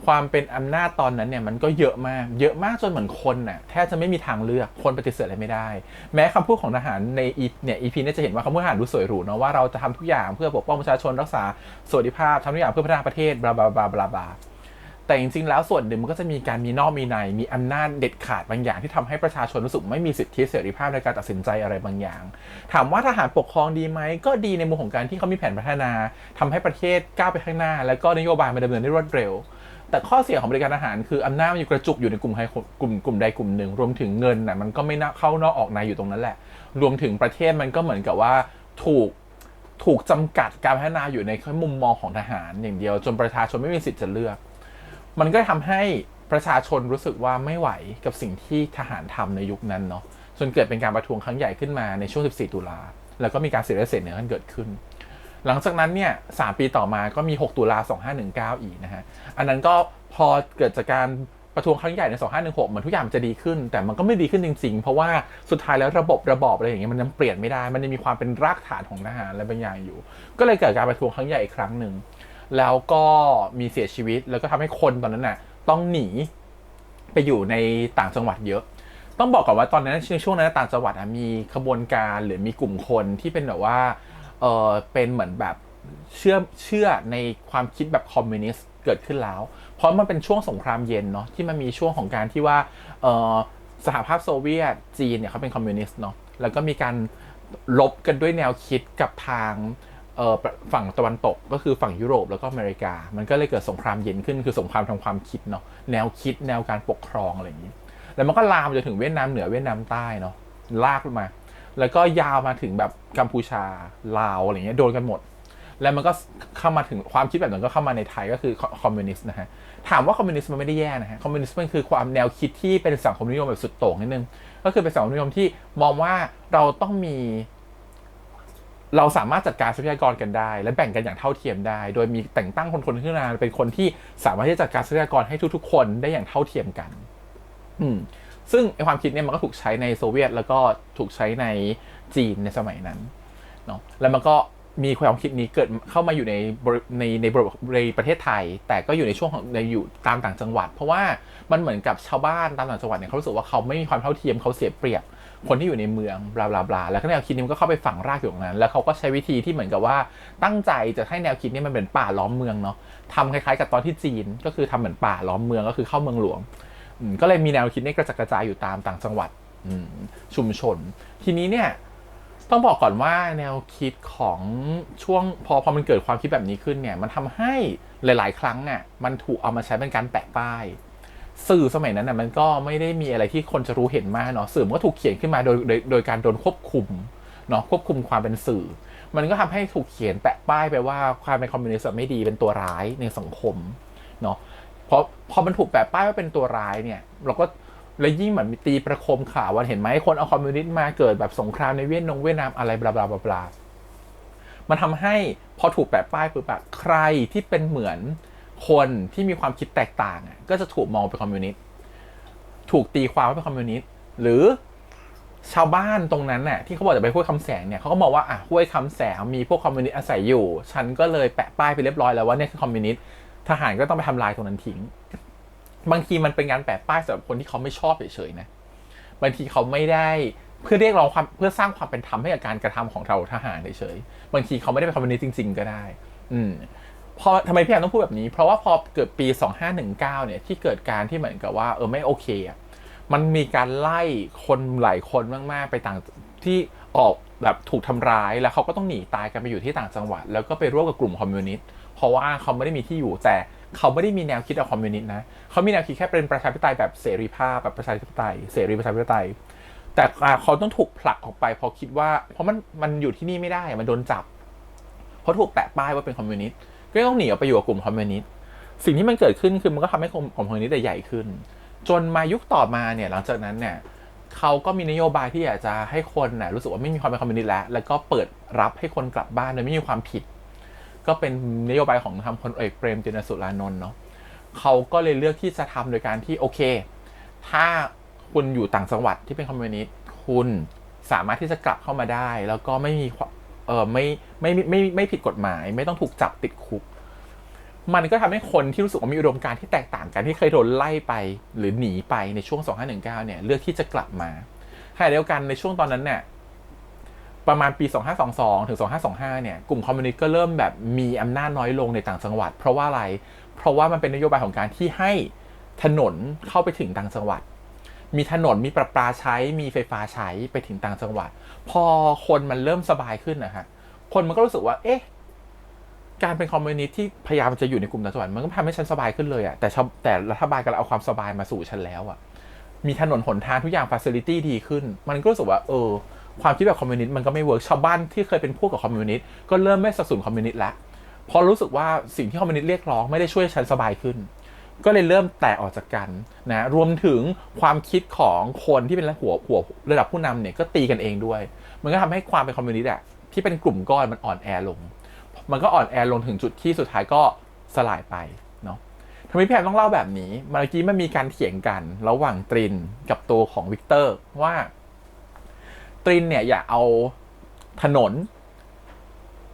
ความเป็นอำนาจตอนนั้นเนี่ยมันก็เยอะมากจนเหมือนคนน่ะแทบจะไม่มีทางเลือกคนปฏิเสธอะไรไม่ได้แม้คำพูดของทหารในEP นี้จะเห็นว่าคำพูดทหารดูสวยหรูเนาะว่าเราจะทำทุกอย่างเพื่อปกป้องประชาชนรักษาสวัสดิภาพทำทุกอย่างเพื่อพัฒนาประเทศบลาบลาบลาบลาบลาแต่จริงๆแล้วส่วนหนึ่งมันก็จะมีการมีนอกมีในมีอำนาจเด็ดขาดบางอย่างที่ทำให้ประชาชนรู้สึกไม่มีสิทธิเสรีภาพในการตัดสินใจอะไรบางอย่างถามว่าทหารปกครองดีไหมก็ดีในมุมของการที่เขามีแผนพัฒนาทำให้ประเทศก้าวไปข้างหน้าแล้วก็นโยบายมันดำเนินได้รวดเร็วแต่ข้อเสียของบริการทหารคืออำนาจมันอยู่กระจุกอยู่ในกลุ่มใดกลุ่มหนึ่งรวมถึงเงินน่ะมันก็ไม่เข้านอกออกในอยู่ตรงนั้นแหละรวมถึงประเทศมันก็เหมือนกับว่าถูกจำกัดการพัฒนาอยู่ในมุมมองของทหารอย่างเดียวจนประชาชนไม่มีสิทธิ์จะเลือกมันก็ทำให้ประชาชนรู้สึกว่าไม่ไหวกับสิ่งที่ทหารทำในยุคนั้นเนาะจนเกิดเป็นการประท้วงครั้งใหญ่ขึ้นมาในช่วง 14 ตุลาแล้วก็มีการเสียเลือดเสียเนื้อกันเกิดขึ้นหลังจากนั้นเนี่ย3 ปีต่อมาก็มี6 ตุลา 2519อีกนะฮะอันนั้นก็พอเกิดจากการ ประท้วงครั้งใหญ่ใน2516เหมือนทุกอย่างมันจะดีขึ้นแต่มันก็ไม่ดีขึ้นจริงๆเพราะว่าสุดท้ายแล้วระบอบอะไรอย่างเงี้ยมันยังเปลี่ยนไม่ได้มันยังมีความเป็นรากฐานของทหารอะไรบางอย่างอยู่ก็เลยเกิดการประท้วงครั้งใหญ่อีกครั้งหนึ่งแล้วก็มีเสียชีวิตแล้วก็ทำให้คนตอนนั้นน่ะต้องหนีไปอยู่ในต่างจังหวัดเยอะต้องบอกก่อนว่าตอนนั้นในช่วงนั้นต่างจังหวัดมีขบวนการหรือมีกลุ่มคนที่เป็นแบบว่าเป็นเหมือนแบบเชื่อในความคิดแบบคอมมิวนิสต์เกิดขึ้นแล้วเพราะมันเป็นช่วงสงครามเย็นเนาะที่มันมีช่วงของการที่ว่าสหภาพโซเวียตจีนเนี่ยเขาเป็นคอมมิวนิสต์เนาะแล้วก็มีการลบกันด้วยแนวคิดกับทางฝั่งตะวันตกก็คือฝั่งยุโรปแล้วก็อเมริกามันก็เลยเกิดสงครามเย็นขึ้นคือสงครามทางความคิดเนาะแนวคิดแนวการปกครองอะไรอย่างนี้แล้วมันก็ลามไปจนถึงเวียดนามเหนือเวียดนามใต้เนาะลากลงมาแล้วก็ยาวมาถึงแบบกัมพูชาลาวอะไรเงี้ยโดนกันหมดแล้วมันก็เข้ามาถึงความคิดแบบนั้นก็เข้ามาในไทยก็คือคอมมิวนิสต์นะฮะถามว่าคอมมิวนิสต์มันไม่ได้แย่นะฮะคอมมิวนิสต์มันคือความแนวคิดที่เป็นสังคมนิยมแบบสุดโต่งนิดนึงก็คือเป็นสังคมนิยมที่มองว่าเราต้องมีเราสามารถจัดการทรัพยากรกันได้และแบ่งกันอย่างเท่าเทียมได้โดยมีแต่งตั้งคนขึ้นมาเป็นคนที่สามารถที่จะจัดการทรัพยากรให้ทุกๆคนได้อย่างเท่าเทียมกันซึ่งความคิดเนี่ยมันก็ถูกใช้ในโซเวียตแล้วก็ถูกใช้ในจีนในสมัยนั้นเนาะแล้วมันก็มีความคิดนี้เกิดเข้ามาอยู่ในประเทศไทยแต่ก็อยู่ในช่วงของอยู่ตามต่างจังหวัดเพราะว่ามันเหมือนกับชาวบ้านตามต่างจังหวัดเนี่ยเขารู้สึกว่าเขาไม่มีความเท่าเทียมเขาเสียเปรียบคนที่อยู่ในเมืองบลาบลาบลาแล้วก็แนวคิดนี้มันก็เข้าไปฝังรากอยู่ตรงนั้นแล้วเขาก็ใช้วิธีที่เหมือนกับว่าตั้งใจจะให้แนวคิดนี้มันเป็นป่าล้อมเมืองเนาะทำคล้ายๆกับตอนที่จีนก็คือทำเหมือนป่าล้อมเมืองก็คือเข้าเมืองหลวงก็เลยมีแนวคิดนี้กระจัดกระจายอยู่ตามต่างจังหวัดชุมชนทีนี้เนี่ยต้องบอกก่อนว่าแนวคิดของช่วงพอมันเกิดความคิดแบบนี้ขึ้นเนี่ยมันทำให้หลายๆครั้งอ่ะมันถูกเอามาใช้เป็นการแปะป้ายสื่อสมัยนั้นน่ะมันก็ไม่ได้มีอะไรที่คนจะรู้เห็นมากเนาะสื่อมันก็ถูกเขียนขึ้นมาโดยการโดนควบคุมเนาะควบคุมความเป็นสื่อมันก็ทำให้ถูกเขียนแปะป้ายไปว่าความเป็นคอมมิวนิสต์ไม่ดีเป็นตัวร้ายในสังคมเนาะพอมันถูกแปะป้ายว่าเป็นตัวร้ายเนี่ยเราก็แล้วยิ่งเหมือนมีตีประโคมข่าวว่าเห็นไหมคนเอาคอมมิวนิสต์มาเกิดแบบสงครามในเวียดนามอะไรบลาบลาบลามันทำให้พอถูกแปะป้ายปุ๊บแบบใครที่เป็นเหมือนคนที่มีความคิดแตกต่างก็จะถูกมองเป็นคอมมิวนิสต์ถูกตีความว่าเป็นคอมมิวนิสต์หรือชาวบ้านตรงนั้นน่ะที่เขาบอกจะไปห้วยคำแสงเนี่ยเขาก็มองว่าห้วยคำแสงมีพวกคอมมิวนิสต์อาศัยอยู่ฉันก็เลยแปะป้ายไปเรียบร้อยแล้วว่าเนี่ยคือคอมมิวนิสต์ทหารก็ต้องไปทำลายตรงนั้นทิ้งบางทีมันเป็นการแปะป้ายสำหรับคนที่เขาไม่ชอบเฉยๆนะบางทีเขาไม่ได้เพื่อเรียกร้องความเพื่อสร้างความเป็นธรรมให้กับการกระทำของเราทหารเฉยๆบางทีเขาไม่ได้เป็นคอมมิวนิสต์จริงๆก็ได้พอทำไมพี่แอนต้องพูดแบบนี้เพราะว่าพอเกิดปี2519เนี่ยที่เกิดการที่เหมือนกับว่าไม่โอเคอ่ะมันมีการไล่คนหลายคนมากๆไปต่างที่ออกแบบถูกทำร้ายแล้วเขาก็ต้องหนีตายกันไปอยู่ที่ต่างจังหวัดแล้วก็ไปร่วมกับกลุ่มคอมมิวนิสต์เพราะว่าเขาไม่ได้มีที่อยู่แต่เขาไม่ได้มีแนวคิดแบบคอมมิวนิสต์นะเขามีแนวคิดแค่เป็นประชาธิปไตยแบบเสรีภาพแบบประชาธิปไตยเสรีประชาธิปไตยแต่เขาต้องถูกผลักออกไปเพราะคิดว่าเพราะมันอยู่ที่นี่ไม่ได้มันโดนจับเพราะถูกแปะป้ายว่าเป็นคอมมิวนิสต์ก็ต้องหนีออกไปอยู่กับกลุ่มคอมมิวนิสต์สิ่งที่มันเกิดขึ้นคือมันก็ทำให้กลุ่มคอมมิวนิสต์ใหญ่ขึ้นจนมายุคต่อมาเนี่ยหลังจากนั้นเนี่ยเขาก็มีนโยบายที่อยากจะให้คนน่ะรู้สึกว่าไม่มีความเป็นคอมมิวนิสต์แล้วก็เปิดรับให้คนกลับบ้านโดยไม่มีความผิดก็เป็นนโยบายของทางพลเอกเปรมติณสุรานนท์เนาะเขาก็เลยเลือกที่จะทำโดยการที่โอเคถ้าคุณอยู่ต่างจังหวัดที่เป็นคอมมิวนิสต์คุณสามารถที่จะกลับเข้ามาได้แล้วก็ไม่มีไม่ผิดกฎหมายไม่ต้องถูกจับติดคุกมันก็ทำให้คนที่รู้สึกว่ามีอุดมการณ์ที่แตกต่างกันที่เคยโดนไล่ไปหรือหนีไปในช่วง2519เนี่ยเลือกที่จะกลับมาขณะเดียวกันในช่วงตอนนั้นเนี่ยประมาณปี2522ถึง2525เนี่ยกลุ่มคอมมิวนิสต์ก็เริ่มแบบมีอำนาจน้อยลงในต่างจังหวัดเพราะว่าอะไรเพราะว่ามันเป็นนโยบายของการที่ให้ถนนเข้าไปถึงต่างจังหวัดมีถนนมีประปาใช้มีไฟฟ้าใช้ไปถึงต่างจังหวัดพอคนมันเริ่มสบายขึ้นนะฮะคนมันก็รู้สึกว่าการเป็นคอมมิวนิสต์ที่พยายามจะอยู่ในกลุ่มต่างจังหวัดมันก็ทำให้ฉันสบายขึ้นเลยแต่รัฐบาลก็เอาความสบายมาสู่ฉันแล้วมีถนนหนทางทุกอย่างฟาซิลิตี้ดีขึ้นมันก็รู้สึกว่าความคิดแบบคอมมิวนิสต์มันก็ไม่เวิร์กชาวบ้านที่เคยเป็นพวกกับคอมมิวนิสต์ก็เริ่มไม่สนับสนุนคอมมิวนิสต์แล้วพอรู้สึกว่าสิ่งที่คอมมิวนิสต์เรียกร้องไม่ได้ช่วยฉันสบายขึ้นก็เลยเริ่มแตกออกจากกันนะรวมถึงความคิดของคนที่เป็นหัวระดับผู้นำเนี่ยก็ตีกันเองด้วยมันก็ทำให้ความเป็นคอมมิวนิสต์ที่เป็นกลุ่มก้อนมันอ่อนแอลงมันก็อ่อนแอลงถึงจุดที่สุดท้ายก็สลายไปเนาะ ทำไมพี่แอมต้องเล่าแบบนี้เมื่อกี้มันมีการเถียงกันระหว่างตรินกับตัวของวิกเตอร์ว่าตรินเนี่ยอย่าเอาถนน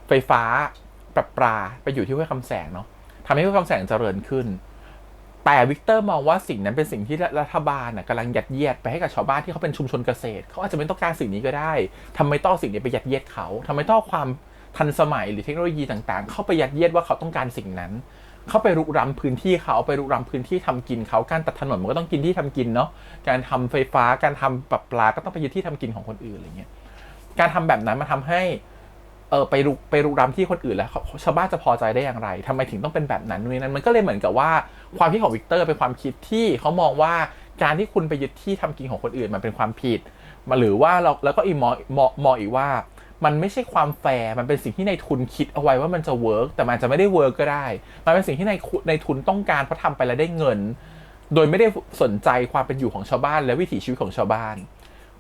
ไฟฟ้าประปาไปอยู่ที่ห้วยคำแสงเนาะทำให้ห้วยคำแสงเจริญขึ้นแต่วิกเตอร์มองว่าสิ่งนั้นเป็นสิ่งที่รัฐบาลกำลังยัดเยียดไปให้กับชาวบ้านที่เขาเป็นชุมชนเกษตรเขาอาจจะไม่ต้องการสิ่งนี้ก็ได้ทำไมต้องสิ่งนี้ไปยัดเยียดเขาทำไมต้องความทันสมัยหรือเทคโนโลยีต่างๆเข้าไปยัดเยียดว่าเขาต้องการสิ่งนั้นเข้าไปรุกรำพื้นที่เขาไปรุกรำพื้นที่ทำกินเขาการตัดถนนมันก็ต้องกินที่ทำกินเนาะการทำไฟฟ้าการทำประปาก็ต้องไปยึดที่ทำกินของคนอื่นอะไรเงี้ยการทำแบบนั้นมาทำให้ไปรุกรำที่คนอื่นแล้วชาวบ้านจะพอใจได้อย่างไรทำไมถึงต้องเป็นแบบนั้นนั้นมันก็เลยเหมือนกับว่าความคิดของวิกเตอร์เป็นความคิดที่เขามองว่าการที่คุณไปยึดที่ทำกินของคนอื่นมันเป็นความผิดมาหรือว่าแล้วก็มองอีกว่ามันไม่ใช่ความแฟร์มันเป็นสิ่งที่นายทุนคิดเอาไว้ว่ามันจะเวิร์กแต่มันจะไม่ได้เวิร์กก็ได้มันเป็นสิ่งที่นายทุนต้องการเพราะทำไปแล้วได้เงินโดยไม่ได้สนใจความเป็นอยู่ของชาวบ้านและวิถีชีวิตของชาวบ้า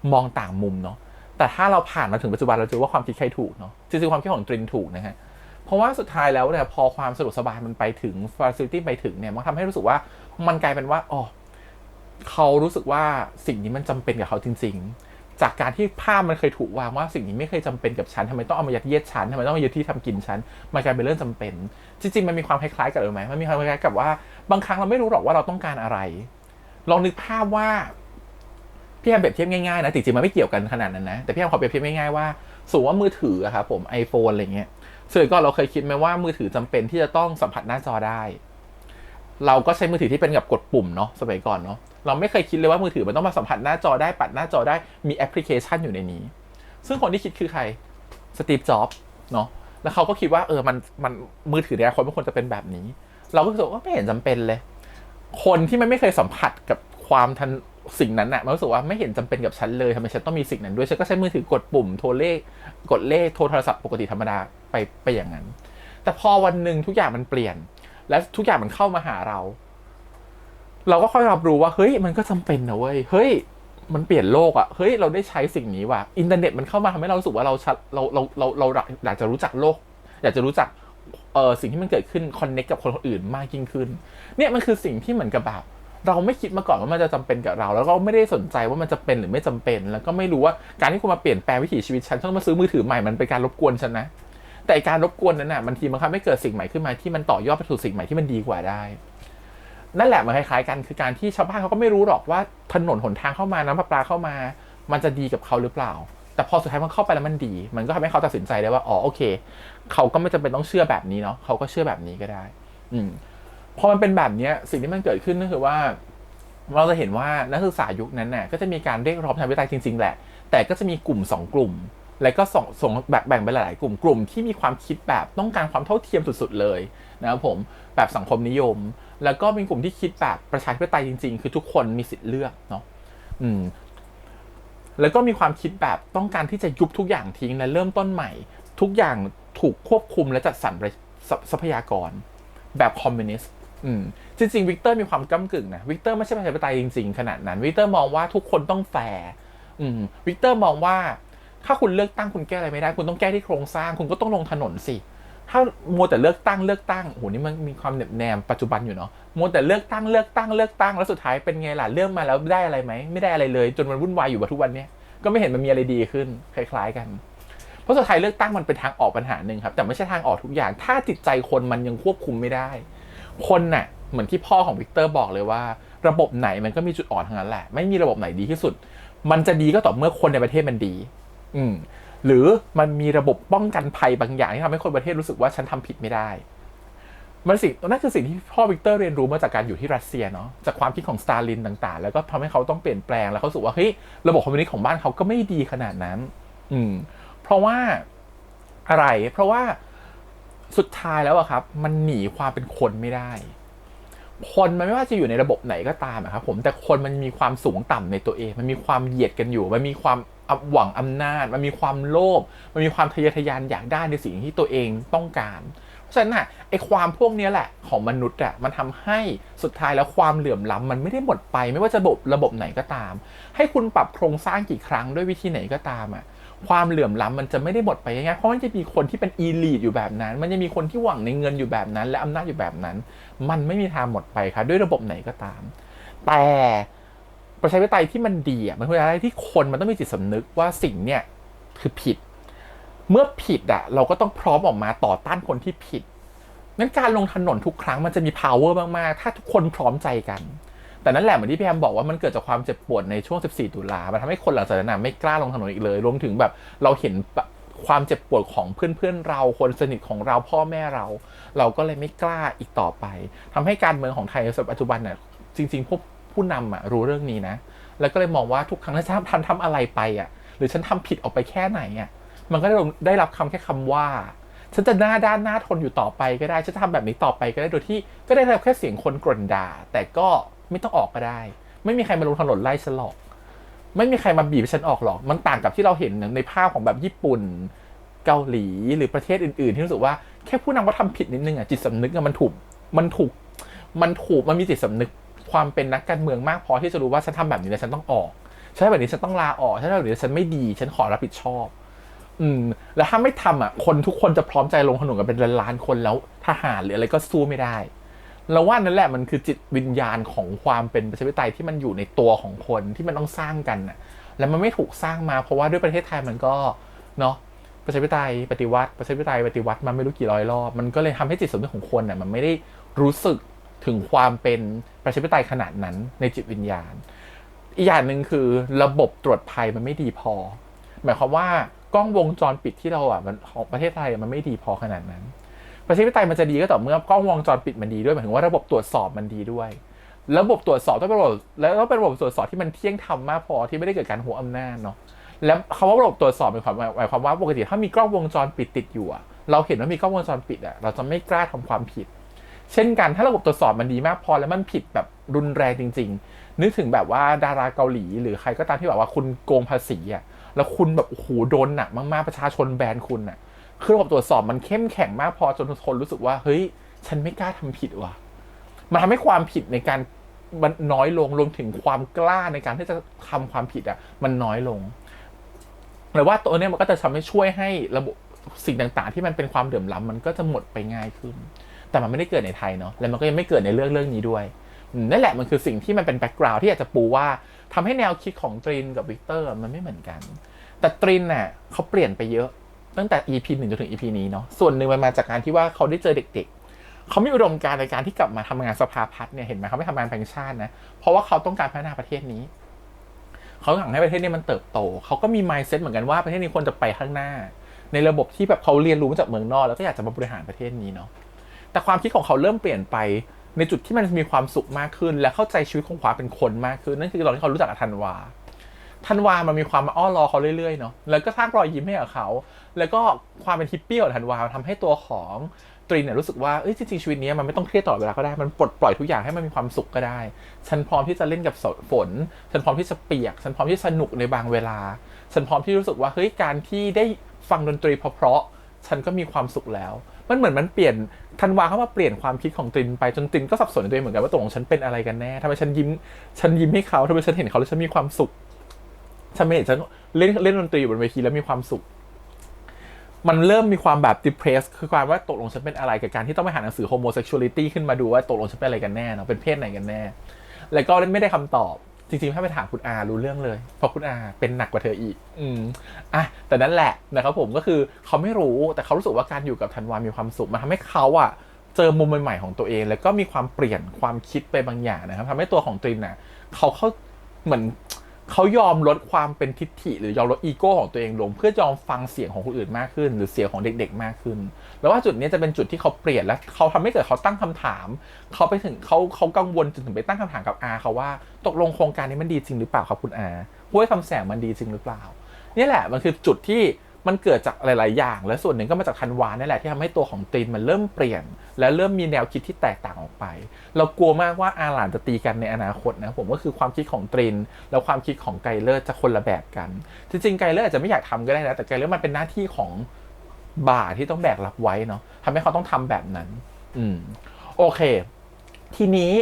นมองต่างมุมเนาะแต่ถ้าเราผ่านมาถึงปัจจุบันเราเจอว่าความคิดใครถูกเนาะจริงๆความคิดของตรินถูกนะฮะเพราะว่าสุดท้ายแล้วเนี่ยพอความสะดวกสบายมันไปถึง facility ไปถึงเนี่ยมันทำให้รู้สึกว่ามันกลายเป็นว่าเขารู้สึกว่าสิ่งนี้มันจำเป็นกับเขาจริงๆจากการที่ภาพมันเคยถูกวางว่าสิ่งนี้ไม่เคยจำเป็นกับฉันทำไมต้องเอามายัดเยียดฉันทำไมต้องมายึดที่ทำกินฉันมันกลายเป็นเรื่องจำเป็นจริงๆมันมีความคล้ายๆกันหรือไหมมันมีความคล้ายๆกับว่าบางครั้งเราไม่รู้หรอกว่าเราต้องการอะไรลองนึกภาพว่าพี่แอมเปรียบเทียบง่ายๆนะจริงๆมันไม่เกี่ยวกันขนาดนั้นนะแต่พี่แอมขอเปรียบเทียบง่ายๆว่าสมมุติว่ามือถือครับผม iPhone อะไรเงี้ยส่วนก่อนเราเคยคิดไหมว่ามือถือจำเป็นที่จะต้องสัมผัสหน้าจอได้เราก็ใช้มือถือที่เป็นกับกดปุ่มเนาะสมัยก่อนเนาะเราไม่เคยคิดเลยว่ามือถือมันต้องมาสัมผัสหน้าจอได้ปัดหน้าจอได้มีแอปพลิเคชันอยู่ในนี้ซึ่งคนที่คิดคือใครสตีฟจ็อบส์เนาะแล้วเขาก็คิดว่ามันมือถือในอนาคตมันควรจะเป็นแบบนี้เราก็รู้สึกว่าไม่เห็นจำเป็นเลยคนที่มันไม่เคยสัมผัสกับความทันสิ่งนั้นน่ะมันรู้สึกว่าไม่เห็นจำเป็นกับฉันเลยทำไมฉันต้องมีสิ่งนั้นด้วยฉันก็ใช้มือถือกดปุ่มโทรเลขกดเลขโทรศัพท์ปกติธรรมดาไปอย่างนั้นแต่พอวันหนึ่งทุกอย่างมันเปลี่ยนและทุกอย่างมันเข้ามาหาเราก็ค่อยรับรู้ว่าเฮ้ยมันก็จำเป็นนะเว้ยเฮ้ยมันเปลี่ยนโลกอ่ะเฮ้ยเราได้ใช้สิ่งนี้ว่ะอินเทอร์เน็ตมันเข้ามาทำให้เรารู้สึกว่าเราอยากจะรู้จักโลกอยากจะรู้จักสิ่งที่มันเกิดขึ้นคอนเนคกับคนอื่นมากยิ่งขึ้นเนี่ยมันคือสิ่งที่เหมือนกับแบบเราไม่คิดมาก่อนว่ามันจะจำเป็นกับเราแล้วก็ไม่ได้สนใจว่ามันจะเป็นหรือไม่จำเป็นแล้วก็ไม่รู้ว่าการที่คุณมาเปลี่ยนแปลงวิถีชีวิตฉันต้องมาซื้อมือถือใหม่มันเป็นการรบกวนฉันนะแต่การรบกวนนั้นน่ะบางทีมันทำให้เกิดสิ่งใหม่ขึ้นมาที่มันต่อยอดไปสู่สิ่งใหม่ที่มันดีกว่าได้นั่นแหละมันคล้ายๆกันคือการที่ชาวบ้านเขาก็ไม่รู้หรอกว่าถนนหนทางเข้ามาน้ำประปาเข้ามามันจะดีกับเขาหรือเปล่าแต่พอสุดท้ายมันเข้าไปแล้วมันดีมันก็ทำให้เขาตัดสินใจได้ว่าโอเคเขาก็ไม่จำเป็นต้องเชื่อแบบนี้เนาะเขาก็เชื่อแบบนี้ก็ได้พอมันเป็นแบบนี้สิ่งที่มันเกิดขึ้นก็คือว่าเราจะเห็นว่านักศึกษายุคนั้นน่ะก็จะมีการเรียกร้องประชาธิปไตยจริงๆแหละแต่ก็จะมีกลุ่ม2กลุ่มแล้วก็ส่งแบ่งไปหลายๆกลุ่มที่มีความคิดแบบต้องการความเท่าเทียมสุดๆเลยนะครับผมแบบสังคมนิยมแล้วก็มีกลุ่มที่คิดแบบประชาธิปไตยจริงๆคือทุกคนมีสิทธิ์เลือกเนาะแล้วก็มีความคิดแบบต้องการที่จะยุบทุกอย่างทิ้งและเริ่มต้นใหม่ทุกอย่างถูกควบคุมและจัดสรรทรัพยากรแบบคอมมิวนิสต์จริงๆวิกเตอร์มีความก้ำกึ่งนะวิกเตอร์ไม่ใช่ประชาธิปไตยจริงๆขนาดนั้นวิกเตอร์มองว่าทุกคนต้องแฟร์วิกเตอร์มองว่าถ้าคุณเลือกตั้งคุณแก้อะไรไม่ได้คุณต้องแก้ที่โครงสร้างคุณก็ต้องลงถนนสิถ้ามัวแต่เลือกตั้งโอ้โหนี่มันมีความเหน็บแนมปัจจุบันอยู่เนาะมัวแต่เลือกตั้งแล้วสุดท้ายเป็นไงล่ะเลือกมาแล้วได้อะไรไหมไม่ได้อะไรเลยจนมันวุ่นวายอยู่แบบทุกวันนี้ก็ไม่เห็นมันมีอะไรดีขึ้นคล้ายๆกันเพราะสุดท้ายเลือกตั้งมันเป็นทางออกปัญหาหนึ่งครับแต่ไม่ใช่ทางออกทุกอย่างถ้าจิตใจคนมันยังควบคุมไม่ได้คนน่ะเหมือนที่พ่อของวิกเตอร์บอกเลยว่าระบบไหนมันก็มีจุดอ่อนทั้งนั้นแหละไม่มีระบบไหนดีที่สุดมันจะดีก็ต่อเมื่อคนในประเทศมันดีหรือมันมีระบบป้องกันภัยบางอย่างที่ทำให้คนประเทศรู้สึกว่าฉันทำผิดไม่ได้นั่นคือสิ่งที่พ่อวิกเตอร์เรียนรู้มาจากการอยู่ที่รัสเซียเนาะจากความคิดของสตาลินต่างๆแล้วก็ทำให้เขาต้องเปลี่ยนแปลงแล้วเขาสึกว่าเฮ้ยระบบคอมมิวนิสต์ของบ้านเขาก็ไม่ดีขนาดนั้นเพราะว่าอะไรเพราะว่าสุดท้ายแล้วอะครับมันหนีความเป็นคนไม่ได้คนมันไม่ว่าจะอยู่ในระบบไหนก็ตามครับผมแต่คนมันมีความสูงต่ำในตัวเองมันมีความเหยียดกันอยู่มันมีความหวังอำนาจมันมีความโลภมันมีความทะเยอทะยานอยากได้ในสิ่งที่ตัวเองต้องการเพราะฉะนั้นน่ะไอ้ความพวกนี้แหละของมนุษย์อ่ะมันทำให้สุดท้ายแล้วความเหลื่อมล้ำมันไม่ได้หมดไปไม่ว่าจะระบบไหนก็ตามให้คุณปรับโครงสร้างกี่ครั้งด้วยวิธีไหนก็ตามอ่ะ ความเหลื่อมล้ำมันจะไม่ได้หมดไปง่ายๆเพราะมันจะมีคนที่เป็นอีลีทอยู่แบบนั้นมันจะมีคนที่หวังในเงินอยู่แบบนั้นและอำนาจอยู่แบบนั้นมันไม่มีทางหมดไปครับด้วยระบบไหนก็ตามแต่ประชาธิปไตยที่มันดีมันคืออะไรที่คนมันต้องมีจิตสำนึกว่าสิ่งเนี่ยคือผิดเมื่อผิดเราก็ต้องพร้อมออกมาต่อต้านคนที่ผิดงั้นการลงถนนทุกครั้งมันจะมี power มากๆถ้าทุกคนพร้อมใจกันแต่นั่นแหละเหมือนที่พี่แอมบอกว่ามันเกิดจากความเจ็บปวดในช่วง14ตุลามันทำให้คนหลังจากนั้นไม่กล้าลงถนนอีกเลยรวมถึงแบบเราเห็นความเจ็บปวดของเพื่อนๆเราคนสนิทของเราพ่อแม่เราก็เลยไม่กล้าอีกต่อไปทำให้การเมืองของไทยในปัจจุบันจริงๆพวกผู้นำรู้เรื่องนี้นะแล้วก็เลยมองว่าทุกครั้งที่ฉันทำอะไรไปหรือฉันทำผิดออกไปแค่ไหนมันก็ได้รับคำแค่คำว่าฉันจะหน้าด้านหน้าทนอยู่ต่อไปก็ได้ฉันจะทำแบบนี้ต่อไปก็ได้โดยที่ก็ได้รับแค่เสียงคนกร่นด่าแต่ก็ไม่ต้องออกก็ได้ไม่มีใครมาลงถนนไล่ฉันหรอกไม่มีใครมาบีบฉันออกหรอกมันต่างกับที่เราเห็นในภาพของแบบญี่ปุ่นเกาหลีหรือประเทศอื่นๆที่รู้สึกว่าแค่ผู้นำเขาทำผิดนิดนึงจิตสำนึกมันมีจิตสำนึกความเป็นนักการเมืองมากพอที่จะรู้ว่าฉันทำแบบนี้แล้วฉันต้องออกฉันแบบนี้ฉันต้องลาออกฉันแบบนี้ฉันไม่ดีฉันขอรับผิดชอบแล้วถ้าไม่ทำคนทุกคนจะพร้อมใจลงถนนกันเป็นล้านๆคนแล้วทหารหรืออะไรก็สู้ไม่ได้แล้วว่านั่นแหละมันคือจิตวิญญาณของความเป็นประชาธิปไตยที่มันอยู่ในตัวของคนที่มันต้องสร้างกันแล้วมันไม่ถูกสร้างมาเพราะว่าด้วยประเทศไทยมันก็เนาะประชาธิปไตยปฏิวัติประชาธิปไตยปฏิวัติมาไม่รู้กี่ร้อยรอบมันก็เลยทำให้จิตสำนึกของคนมันไม่ได้รู้สึกถึงความเป็นประชาธิปไตยขนาดนั้นในจิตวิญญาณอีกอย่างนึงคือระบบตรวจภัยมันไม่ดีพอหมายความว่ากล้องวงจรปิดที่เรามันของประเทศไทยมันไม่ดีพอขนาดนั้นประชาธิปไตยมันจะดีก็ต่อเมื่อกล้องวงจรปิดมันดีด้วยหมายถึงว่าระบบตรวจสอบมันดีด้วยระบบตรวจสอบต้องเป็นระบบแล้วต้องเป็นระบบตรวจสอบที่มันเที่ยงธรรมมากพอที่ไม่ได้เกิดการหัวอำนาจเนาะแล้วคำว่าระบบตรวจสอบหมายความว่าปกติถ้ามีกล้องวงจรปิดติดอยู่เราเห็นว่ามีกล้องวงจรปิดเราจะไม่กล้าทำความผิดเช่นกันถ้าระบบตรวจสอบมันดีมากพอแล้วมันผิดแบบรุนแรงจริงๆนึกถึงแบบว่าดาราเกาหลีหรือใครก็ตามที่แบบว่าคุณโกงภาษีแล้วคุณแบบโอ้โหโดนหนักมากๆประชาชนแบนคุณคือระบบตรวจสอบมันเข้มแข็งมากพอจนคนรู้สึกว่าเฮ้ยฉันไม่กล้าทำผิดว่ะมันทำให้ความผิดในการมันน้อยลงรวมถึงความกล้าในการที่จะทำความผิดมันน้อยลงแต่ว่าตัวนี้มันก็จะทำให้ช่วยให้ระบบสิ่งต่างๆที่มันเป็นความเดือดร้อนมันก็จะหมดไปง่ายขึ้นแต่มันไม่ได้เกิดในไทยเนาะแล้วมันก็ยังไม่เกิดในเรื่องนี้ด้วยนั่นแหละมันคือสิ่งที่มันเป็นแบ็กกราวด์ที่อยากจะปูว่าทำให้แนวคิดของตรินกับวิกเตอร์มันไม่เหมือนกันแต่ตรินเขาเปลี่ยนไปเยอะตั้งแต่ EP 1 จนถึง EP นี้เนาะส่วนหนึ่งมันมาจากการที่ว่าเขาได้เจอเด็กๆเขามีอุดมการณ์ในการที่กลับมาทำงานสภาพัฒน์เห็นไหมเขาไม่ทำงานแบงค์ชาตินะเพราะว่าเขาต้องการพัฒนาประเทศนี้เขาอยากให้ประเทศนี้มันเติบโตเขาก็มี mindset เหมือนกันว่าประเทศนี้ควรจะไปข้างหน้าในระบบที่แบบเขาเรียนรู้มาจากเมืองนอกแล้วก็อยากจะมาบริหารประเทศนี้เนาะแต่ความคิดของเขาเริ่มเปลี่ยนไปในจุดที่มันมีความสุขมากขึ้นและเข้าใจชีวิตของความเป็นคนมากขึ้นนั่นคือตอนที่เขารู้จักกับธันวามันมีความมาอ้อรอเขาเรื่อยๆเนาะแล้วก็สร้างรอยยิ้มให้กับเขาแล้วก็ความเป็นฮิปปี้ของธันวาทำให้ตัวของตรินรู้สึกว่าจริงๆชีวิตนี้มันไม่ต้องเครียดตลอดเวลาก็ได้มันปลดปล่อยทุกอย่างให้มันมีความสุขก็ได้ฉันพร้อมที่จะเล่นกับฝนฉันพร้อมที่จะเปียกฉันพร้อมที่สนุกในบางเวลาฉันพร้อมที่รู้สึกว่าเฮ้ยการที่ได้ฟังดนตรีเพราะๆฉันก็มีความสุขแล้วมันเหมือนมันเปลี่ยนธันวาเข้ามาเปลี่ยนความคิดของตรินไปจนตรินก็สับสนในตัวเองเหมือนกันว่าตกลงฉันเป็นอะไรกันแน่ทำไมฉันยิ้มให้เขาทำไมฉันเห็นเขาแล้วฉันมีความสุขฉันไม่เห็นฉันเล่นดนตรีอยู่บนเวทีแล้วมีความสุขมันเริ่มมีความแบบ depressed คือความว่าตกลงฉันเป็นอะไรกับการที่ต้องไปหาหนังสือ homosexuality ขึ้นมาดูว่าตกลงฉันเป็นอะไรกันแน่เนาะเป็นเพศไหนกันแน่แล้วก็ไม่ได้คำตอบจริงๆถ้าไปถามคุณอารู้เรื่องเลยเพราะคุณอาเป็นหนักกว่าเธออีกแต่นั่นแหละนะครับผมก็คือเขาไม่รู้แต่เขารู้สึกว่าการอยู่กับธันวามีความสุขมันทำให้เขาเจอมุมใหม่ๆของตัวเองแล้วก็มีความเปลี่ยนความคิดไปบางอย่างนะครับทำให้ตัวของตรินเขาเหมือนเขายอมลดความเป็นทิฐิหรือยอมลดอีโก้ของตัวเองลงเพื่อยอมฟังเสียงของคนอื่นมากขึ้นหรือเสียงของเด็กๆมากขึ้นแล้วว่าจุดนี้จะเป็นจุดที่เขาเปลี่ยนและเขาทำให้เกิดเขาตั้งคำถามเขาไปถึงเขากังวลจนถึงไปตั้งคำถามกับอาเขาว่าตกลงโครงการนี้มันดีจริงหรือเปล่าครับคุณอาห้วยคำแสงมันดีจริงหรือเปล่านี่แหละมันคือจุดที่มันเกิดจากหลายๆอย่างและส่วนหนึ่งก็มาจากธันวานี่แหละที่ทำให้ตัวของตรินมันเริ่มเปลี่ยนและเริ่มมีแนวคิดที่แตกต่างออกไปเรากลัวมากว่าอาหลานจะตีกันในอนาคตนะผมก็คือความคิดของตรินแล้วความคิดของไกเลอร์จะคนละแบบกันจริงๆไกเลอร์อาจจะไม่อยากทำก็ได้นะแต่ไกเลอร์มันเป็นหน้าที่ของบ่าที่ต้องแบกรับไว้เนาะทำให้เขาต้องทำแบบนั้นโอเคทีนี้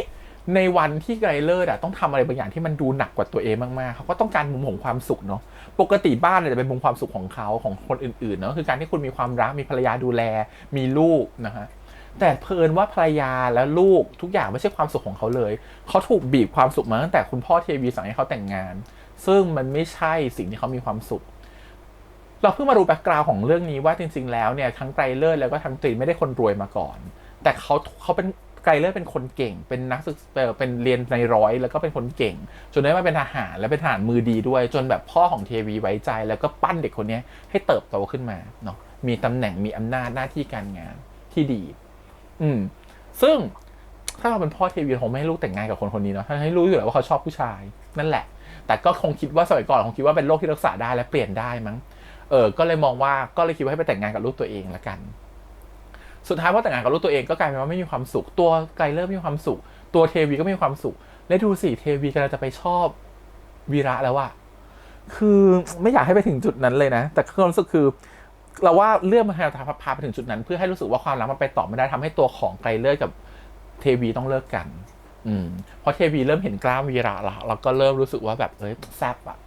ในวันที่ไกรเลอร์ต้องทำอะไรบางอย่างที่มันดูหนักกว่าตัวเองมากๆเขาก็ต้องการมุมของความสุขเนาะปกติบ้านจะเป็นมุมความสุขของเขาของคนอื่นๆเนาะคือการที่คุณมีความรักมีภรรยาดูแลมีลูกนะฮะแต่เพิ่นว่าภรรยาและลูกทุกอย่างไม่ใช่ความสุขของเขาเลยเขาถูกบีบความสุขมาตั้งแต่คุณพ่อเทวีสั่งให้เขาแต่งงานซึ่งมันไม่ใช่สิ่งที่เขามีความสุขเราเพิ่งมารู้แบ็กกราวด์ของเรื่องนี้ว่าจริงๆแล้วเนี่ยทั้งไกรเลอร์แล้วก็ทั้งตรีนไม่ได้คนรวยมาก่อนแต่เขาเป็นไกรเลอร์เป็นคนเก่งเป็นนักศึกษาเป็นเรียนในร้อยแล้วก็เป็นคนเก่งจนได้มาเป็นทหารและเป็นทหารมือดีด้วยจนแบบพ่อของเทวีไว้ใจแล้วก็ปั้นเด็กคนนี้ให้เติบโตขึ้นมาเนาะมีตำแหน่งมีอำนาจหน้าที่การงานที่ดีซึ่งถ้าเราเป็นพ่อเทวีคงไม่ให้ลูกแต่งงานกับคนนี้เนาะถ้าให้รู้อยู่แล้วว่าเขาชอบผู้ชายนั่นแหละแต่ก็คงคิดว่าสมัยก่อนคงคิดว่าเป็นโรคที่รักษาได้และเปลี่ยนได้มั้งก็เลยมองว่าก็เลยคิดว่าให้ไปแต่งงานกับลูกตัวเองละกันสุดท้ายพอแต่งงานกับลูกตัวเองก็กลายเป็นว่าไม่มีความสุขตัวไกรเลอร์ไม่มีความสุขตัวเทวีก็ไม่มีความสุขและดูสิเทวีกำลังจะไปชอบวีระแล้วอะคือไม่อยากให้ไปถึงจุดนั้นเลยนะแต่ความรู้สึกคือเราว่าเรื่องมันพาไปถึงจุดนั้นเพื่อให้รู้สึกว่าความรักมันไปต่อไม่ได้ทำให้ตัวของไกรเลอร์กับเทวีต้องเลิกกันเพราะเทวีเริ่มเห็นกล้ามวีระละเราก็เริ่มรู้สึกว่าแบบแซ่บอะ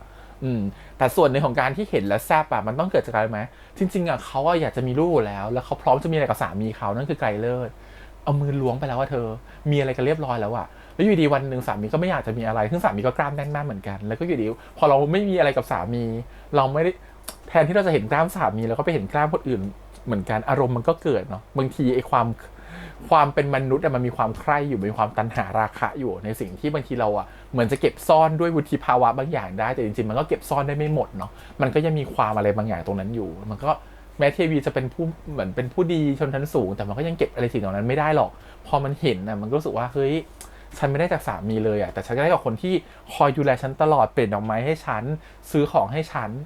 แต่ส่วนในของการที่เห็นและแซ่บอะมันต้องเกิดจากอะไรไหมจริงๆอะเขาอยากจะมีลูกแล้วเขาพร้อมจะมีอะไรกับสามีเขานั่นคือไกรเลอร์เอามือล้วงไปแล้วว่าเธอมีอะไรกันเรียบร้อยแล้วอะแล้วอยู่ดีวันหนึ่งสามีก็ไม่อยากจะมีอะไรซึ่งสามีก็กล้ามแน่นมากเหมือนกันแล้วก็อยู่ดีพอเราไม่มีอะไรกับสามีเราไม่ได้แทนที่เราจะเห็นกล้ามสามีแล้วก็ไปเห็นกล้ามคนอื่นเหมือนกันอารมณ์มันก็เกิดเนาะบางทีไอ้ความเป็นมนุษย์มันมีความใคร่อยู่มีความตัณหาราคะอยู่ในสิ่งที่บางทีเราเหมือนจะเก็บซ่อนด้วยวุฒิภาวะบางอย่างได้แต่จริงๆมันก็เก็บซ่อนได้ไม่หมดเนาะมันก็ยังมีความอะไรบางอย่างตรงนั้นอยู่มันก็แม้เทวีจะเป็นผู้เหมือนเป็นผู้ดีชนชั้นสูงแต่มันก็ยังเก็บอะไรสิ่งเหล่านั้นไม่ได้หรอกพอมันเห็นมันก็รู้สึกว่าเฮ้ยฉันไม่ได้จากสามีเลยแต่ฉันก็ได้กับคนที่คอยดูแลฉันตลอดเปลี่ยนดอกไม้ให้ฉันซื้อของให้ฉัน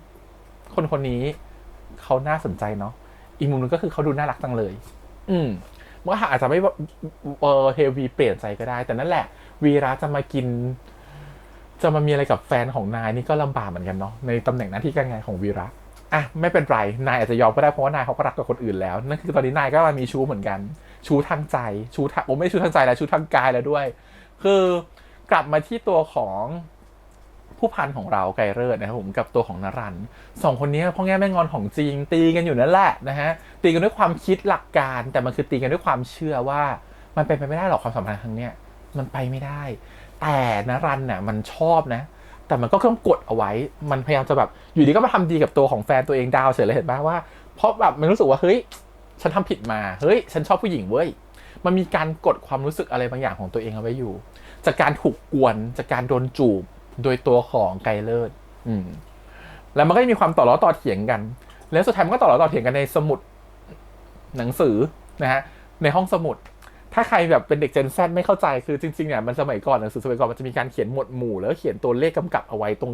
คนนี้เขาน่าสนใจเนาะอีกมุมนึงก็คือเขาดูน่ารักจังเลยมันอาจจะไม่เทวีเปลี่ยนใจก็ได้แต่นั่นแหละวีระจะมามีอะไรกับแฟนของนายนี่ก็ลำบากเหมือนกันเนาะในตำแหน่งหน้าที่การงานของวีระไม่เป็นไรนายอาจจะยอมก็ได้เพราะว่านายเขาก็รักกับคนอื่นแล้วนั่นคือตอนนี้นายก็มีชู้เหมือนกันชู้ทางใจชู้ทางไม่ชู้ทางใจแล้วชู้ทางกายแล้วด้วยคือกลับมาที่ตัวของผู้พันของเราไกรเลอร์นะครับผมกับตัวของนรันสองคนนี้พ่อแง่แม่งอนของจริงตีกันอยู่นั่นแหละนะฮะตีกันด้วยความคิดหลักการแต่มันคือตีกันด้วยความเชื่อว่ามันเป็นไปไม่ได้หรอกความสัมพันธ์ครั้งเนี้ยมันไปไม่ได้แต่นรันน่ะมันชอบนะแต่มันก็ต้องกดเอาไว้มันพยายามจะแบบอยู่ดีก็มาทำดีกับตัวของแฟนตัวเองดาวเฉยเลยเห็นป่ะว่าเพราะแบบมันรู้สึกว่าเฮ้ยฉันทำผิดมาเฮ้ยฉันชอบผู้หญิงเว้ยมันมีการกดความรู้สึกอะไรบางอย่างของตัวเองเอาไว้อยู่จากการถูกกวนจากการโดนจูบโดยตัวของไกรเลอร์แล้วมันก็มีความต่อล้อต่อเถียงกันแล้วสุดท้ายมันก็ต่อล้อต่อเถียงกันในสมุดหนังสือนะฮะในห้องสมุดถ้าใครแบบเป็นเด็ก Gen Z ไม่เข้าใจคือจริงๆเนี่ยมันสมัยก่อนหนังสือสมัยก่อนมันจะมีการเขียนหมวดหมู่แล้วเขียนตัวเลขกำกับเอาไว้ต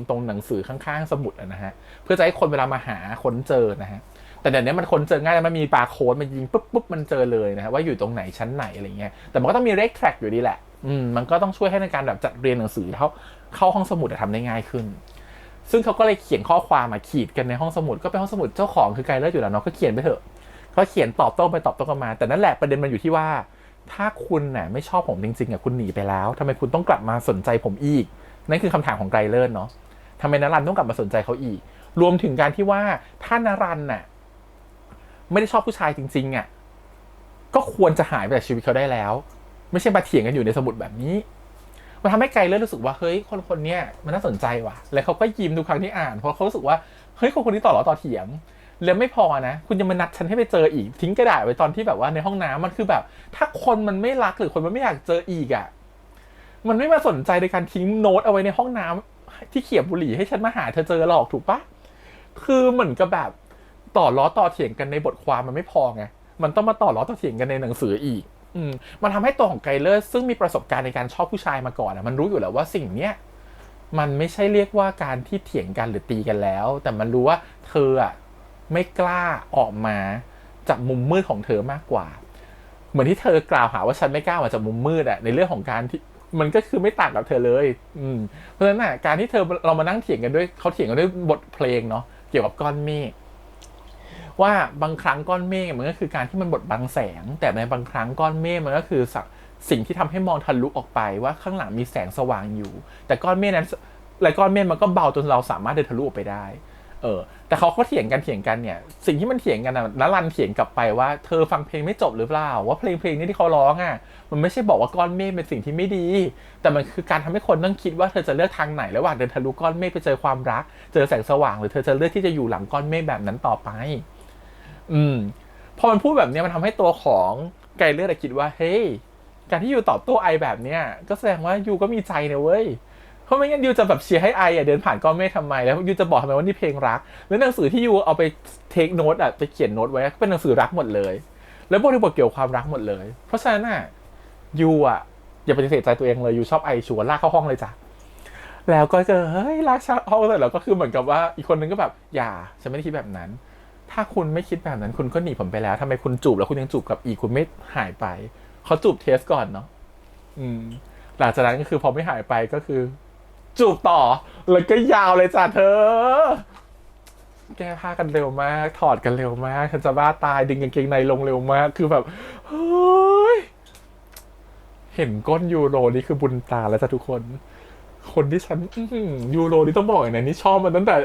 รงหนังสือข้างๆสมุดนะฮะเพื่อจะให้คนเวลามาหาค้นเจอนะฮะแต่เดี๋ยวนี้มันค้นเจอง่ายแล้วมันมีบาร์โค้ดมันยิงปุ๊บมันเจอเลยนะฮะว่าอยู่ตรงไหนชั้นไหนอะไรเงี้ยแต่มันก็ต้องมีเลขแทร็กอยู่ดีแหละมันก็ต้องช่วยให้ในการแบบจัดเรียนหนังสือเข้าห้องสมุดทำได้ง่ายขึ้นซึ่งเขาก็เลยเขียนข้อความมาขีดกันในห้องสมุดก็เป็นห้องสมุดเจ้าของคือไกรเลอร์อยู่แล้วเนาะก็เขียนไปเถอะเขาเขียนตอบโต้ไปตอบโต้กันมาแต่นั่นแหละประเด็นมันอยู่ที่ว่าถ้าคุณน่ะไม่ชอบผมจริงๆคุณหนีไปแล้วทำไมคุณต้องกลับมาสนใจผมอีกนั่นคือคำถามของไกรเลอร์เนาะทำไมนรันต้องกลับมาสนใจเขาอีกรวมถึงการที่ว่าถ้านรันน่ะไม่ได้ชอบผู้ชายจริงๆก็ควรจะหายไปจากชีวิตเขาได้แล้วไม่ใช่มาเถียงกันอยู่ในสมุดแบบนี้มันทำให้ไกรเลอร์รู้สึกว่าเฮ้ยคนเนี้ยมันน่าสนใจว่ะแล้วเขาก็ยิ้มทุกครั้งที่อ่านเพราะเขารู้สึกว่าเฮ้ยคนนี้ต่อล้อต่อเถียงแล้วไม่พอนะคุณยังมานัดฉันให้ไปเจออีกทิ้งกระดาษไว้ตอนที่แบบว่าในห้องน้ำมันคือแบบถ้าคนมันไม่รักหรือคนมันไม่อยากเจออีกมันไม่มาสนใจในการทิ้งโน้ตเอาไว้ในห้องน้ำที่เขียบบุหรี่ให้ฉันมาหาเธอเจอหรอกถูกปะคือเหมือนกับแบบต่อล้อต่อเถียงกันในบทความมันไม่พอไงมันต้องมาต่อล้อต่อเถียงกันในหนังสืออีกมันทำให้ตัวของไกรเลอร์ซึ่งมีประสบการณ์ในการชอบผู้ชายมาก่อนมันรู้อยู่แล้วว่าสิ่งเนี้ยมันไม่ใช่เรียกว่าการที่เถียงกันหรือตีกันแล้วแต่มันรู้ว่าเธอไม่กล้าออกมาจากมุมมืดของเธอมากกว่าเหมือนที่เธอกล่าวหาว่าฉันไม่กล้ามาจากมุมมืดในเรื่องของการที่มันก็คือไม่ต่างกับเธอเลยเพราะฉะนั้นการที่เรามานั่งเถียงกันด้วยเขาเถียงกันด้วยบทเพลงเนาะเกี่ยวกับก้อนเมฆว่าบางครั้งก้อนเมฆมันก็คือการที่มันบดบังแสงแต่ในบางครั้งก้อนเมฆมันก็คือ สิ่งที่ทำให้มองทะลุออกไปว่าข้างหลังมีแสงสว่างอยู่ แต่ก้อนเมฆนั้นและก้อนเมฆมันก็เบาจนเราสามารถเดินทะลุออกไปได้แต่เขาก็เถียงกันเนี่ยสิ่งที่มันเถียงกันนะนรันเถียงกลับไปว่าเธอฟังเพลงไม่จบหรือเปล่าว่าเพลงนี้ที่เขาร้องมันไม่ใช่บอกว่าก้อนเมฆเป็นสิ่งที่ไม่ดีแต่มันคือการทำให้คนต้องคิดว่าเธอจะเลือกทางไหนระหว่างเดินทะลุก้อนเมฆไปเจอความรักเจอแสงสว่างหรือเธอจะเลือกที่จะอยู่หลังก้อนเมฆแบบนั้นต่อไปพอมันพูดแบบนี้มันทำให้ตัวของไกลเลอร์คิดว่าเฮ้ยการที่ยูตอบโต้ไอแบบเนี้ยก็แสดงว่ายูก็มีใจนะเว้ยเพราะไม่งั้นยูจะแบบเชียร์ให้ไอเดินผ่านก้อนเมฆทำไมแล้วยูจะบอกทำไมว่านี่เพลงรักแล้วหนังสือที่ยูเอาไปเทคโน้ตไปเขียนโน้ตไว้ก็เป็นหนังสือรักหมดเลยแล้วบริบทเกี่ยวกับความรักหมดเลยเพราะฉะนั้นยูอย่าปฏิเสธใจตัวเองเลยยูชอบไอชัวร์ลากเข้าห้องเลยจ้ะแล้วก็เฮ้ยลากเข้าห้องเลยแล้วก็คือเหมือนกับว่าอีกคนนึงก็แบบอย่าฉันไม่ได้คิดแบบนั้นถ้าคุณไม่คิดแบบนั้นคุณก็หนีผมไปแล้วทำไมคุณจูบแล้วคุณยังจูบกับอีกคุณไม่หายไปเขาจูบเทสก่อนเนาะหลังจากนั้นก็คือพอไม่หายไปก็คือจูบต่อแล้วก็ยาวเลยจ้ะเธอแก้ผ้ากันเร็วมากถอดกันเร็วมากฉันจะบ้าตายดึงกางเกงในลงเร็วมากคือแบบเฮ้ยเห็นก้นยูโรนี่คือบุญตาแล้วจ้ะทุกคนที่ฉันยูโรนี่ต้องบอกอย่างนี้นี่ชอบมันตั้งแต่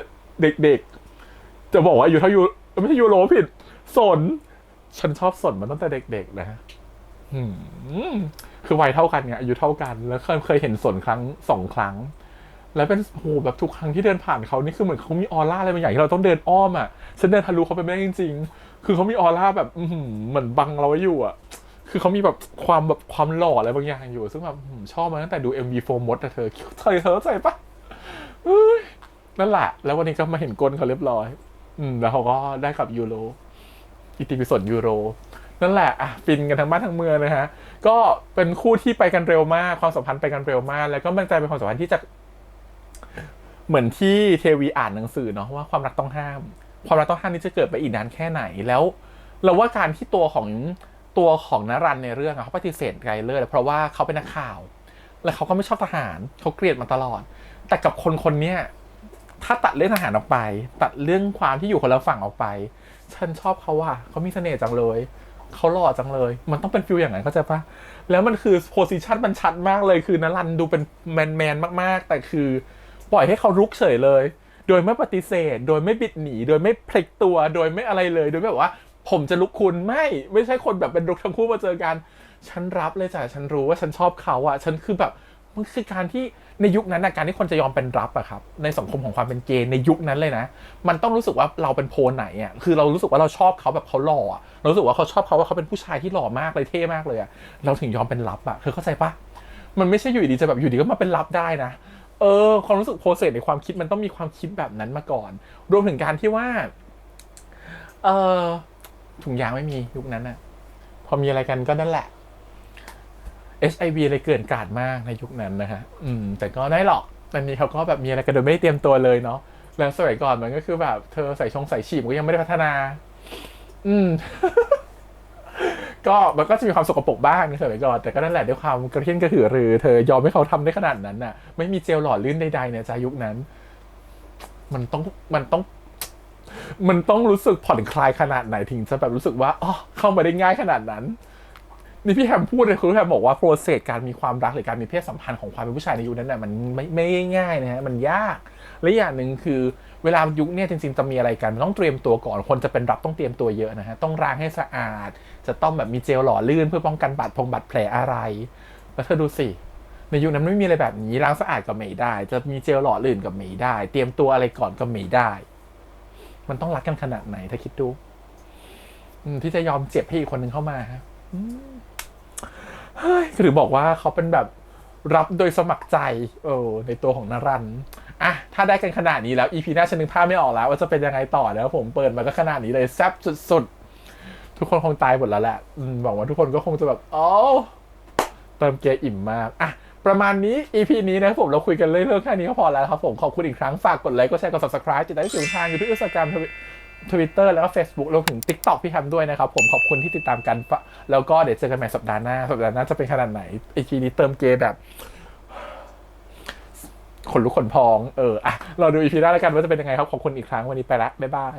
เด็กๆจะบอกว่าอยู่เท่ายูไม่ใช่ยูโรผิดสนฉันชอบสนมาตั้งแต่เด็กๆนะคือวัยเท่ากันเนี่ยอายุเท่ากันแล้วเคยเห็นสน2 ครั้งแล้วเป็นโหแบบทุกครั้งที่เดินผ่านเขานี่คือเหมือนเขามีออร่าอะไรบางอย่างที่เราต้องเดินอ้อมฉันเดินทะลุเขาไปไม่ได้จริงๆคือเขามีออร่าแบบเหมือนบังเราไว้อยู่คือเขามีแบบความหล่ออะไรบางอย่างอยู่ซึ่งแบบชอบมาตั้งแต่ดู MV โฟมดเธอเข้าใจปะนั่นแหละแล้ววันนี้ก็มาเห็นก้นเขาเรียบร้อยแล้วเขาก็ได้กับยูโรอิติปิโสยูโรนั่นแหละฟินกันทั้งบ้านทั้งเมืองนะฮะก็เป็นคู่ที่ไปกันเร็วมากความสัมพันธ์ไปกันเร็วมากแล้วก็มันกลายเป็นความสัมพันธ์ที่จะเหมือนที่เทวีอ่านหนังสือเนาะว่าความรักต้องห้ามนี่จะเกิดไปอีกนานแค่ไหนแล้วเราว่าการที่ตัวของนรันในเรื่องเขาปฏิเสธไกลเลอร์เพราะว่าเขาเป็นนักข่าวและเขาก็ไม่ชอบทหารเขาเกลียดมาตลอดแต่กับคนเนี้ยถ้าตัดเรื่องทหารออกไปตัดเรื่องความที่อยู่คนละฝั่งออกไปฉันชอบเขาเขามีเสน่ห์จังเลยเขาหล่อจังเลยมันต้องเป็นฟิลอย่างนั้นเข้าใจปะแล้วมันคือโพสิชันมันชัดมากเลยคือนรันดูเป็นแมนมากๆแต่คือปล่อยให้เขารุกเฉยเลยโดยไม่ปฏิเสธโดยไม่บิดหนีโดยไม่พลิกตัวโดยไม่อะไรเลยโดยแบบว่าผมจะลุกคุณไม่ใช่คนแบบเป็นรุกทั้งคู่มาเจอกันฉันรับเลยจ้ะฉันรู้ว่าฉันชอบเขาฉันคือแบบมันคือการที่ในยุคนั้นการที่คนจะยอมเป็นรับครับในสังคมของความเป็นเกย์ในยุคนั้นเลยนะมันต้องรู้สึกว่าเราเป็นโพลไหนคือเรารู้สึกว่าเราชอบเขาแบบเขาหล่อเรารู้สึกว่าเขาชอบเขาว่าเขาเป็นผู้ชายที่หล่อมากเลยเท่มากเลยเราถึงยอมเป็นรับเธอเข้าใจปะมันไม่ใช่อยู่ดีจะแบบอยู่ดีก็มาเป็นรับได้นะความรู้สึกโปรเซสในความคิดมันต้องมีความคิดแบบนั้นมาก่อนรวมถึงการที่ว่าถุงยางไม่มียุคนั้นพอมีอะไรกันก็นั่นแหละ HIV เลยเกินกาดมากในยุคนั้นนะฮะแต่ก็ได้หรอกอันนี้เขาก็แบบมีอะไรกันโดยไม่ได้เตรียมตัวเลยเนาะแล้วสมัยก่อนมันก็คือแบบเธอใส่ฉีบก็ยังไม่ได้พัฒนาก็มันก็จะมีความสกปรกบ้างในสมัยก่อนแต่ก็นั่นแหละด้วยความกระเทียนกระหือรือเธอยอมให้เขาทำได้ขนาดนั้นไม่มีเจลหล่อลื่นใดๆเนี่ยจากยุคนั้นมันต้องรู้สึกผ่อนคลายขนาดไหนถึงจะแบบรู้สึกว่าเข้ามาได้ง่ายขนาดนั้นนี่พี่แฮมพูดเลยคือพี่แฮมบอกว่าโปรเซสการมีความรักหรือการมีเพศสัมพันธ์ของความเป็นผู้ชายในยุคนั้นมันไม่ง่ายนะฮะมันยากและอย่างหนึ่งคือเวลายุคนี้จริงๆจะมีอะไรกันต้องเตรียมตัวก่อนคนจะเป็นรับต้องเตรียมตัวเยอะนะฮะต้องล้างให้สะอาดจะต้องแบบมีเจลหล่อลื่นเพื่อป้องกันบาดแผลอะไรแล้วเธอดูสิในยุคนั้นไม่มีอะไรแบบนี้ล้างสะอาดก็ไม่ได้จะมีเจลหล่อลื่นก็ไม่ได้เตรียมตัวอะไรก่อนก็ไม่ได้มันต้องรักกันขนาดไหนถ้าคิดดูที่จะยอมเจ็บให้อีกคนนึงเข้ามาฮะหรือบอกว่าเขาเป็นแบบรับโดยสมัครใจในตัวของนรันถ้าได้กันขนาดนี้แล้ว EP หน้าฉันนึกภาพไม่ออกแล้วว่าจะเป็นยังไงต่อแล้วผมเปิดมาก็ขนาดนี้เลยแซ่บสุดๆทุกคนคงตายหมดแล้วแหละหวังว่าทุกคนก็คงจะแบบเติมเกียร์อิ่มมากประมาณนี้ EP นี้นะครับผมเราคุยกันเรื่องแค่นี้ก็พอแล้วครับผมขอบคุณอีกครั้งฝากกดไลค์กดแชร์กด Subscribe ติดตามที่ทาง YouTube Instagram Twitter แล้วก็ Facebook รวมถึง TikTok พี่แฮมด้วยนะครับผมขอบคุณที่ติดตามกันแล้วก็เดี๋ยวเจอกันใหม่สัปดาห์หน้าจะเป็นขนาดไหน EP นี้เติมเกย์แบบขนลุกขนพองเราดู EP หน้าแล้วกันว่าจะเป็นยังไงครับขอบคุณอีกครั้งวันนี้ไปละบ๊ายบาย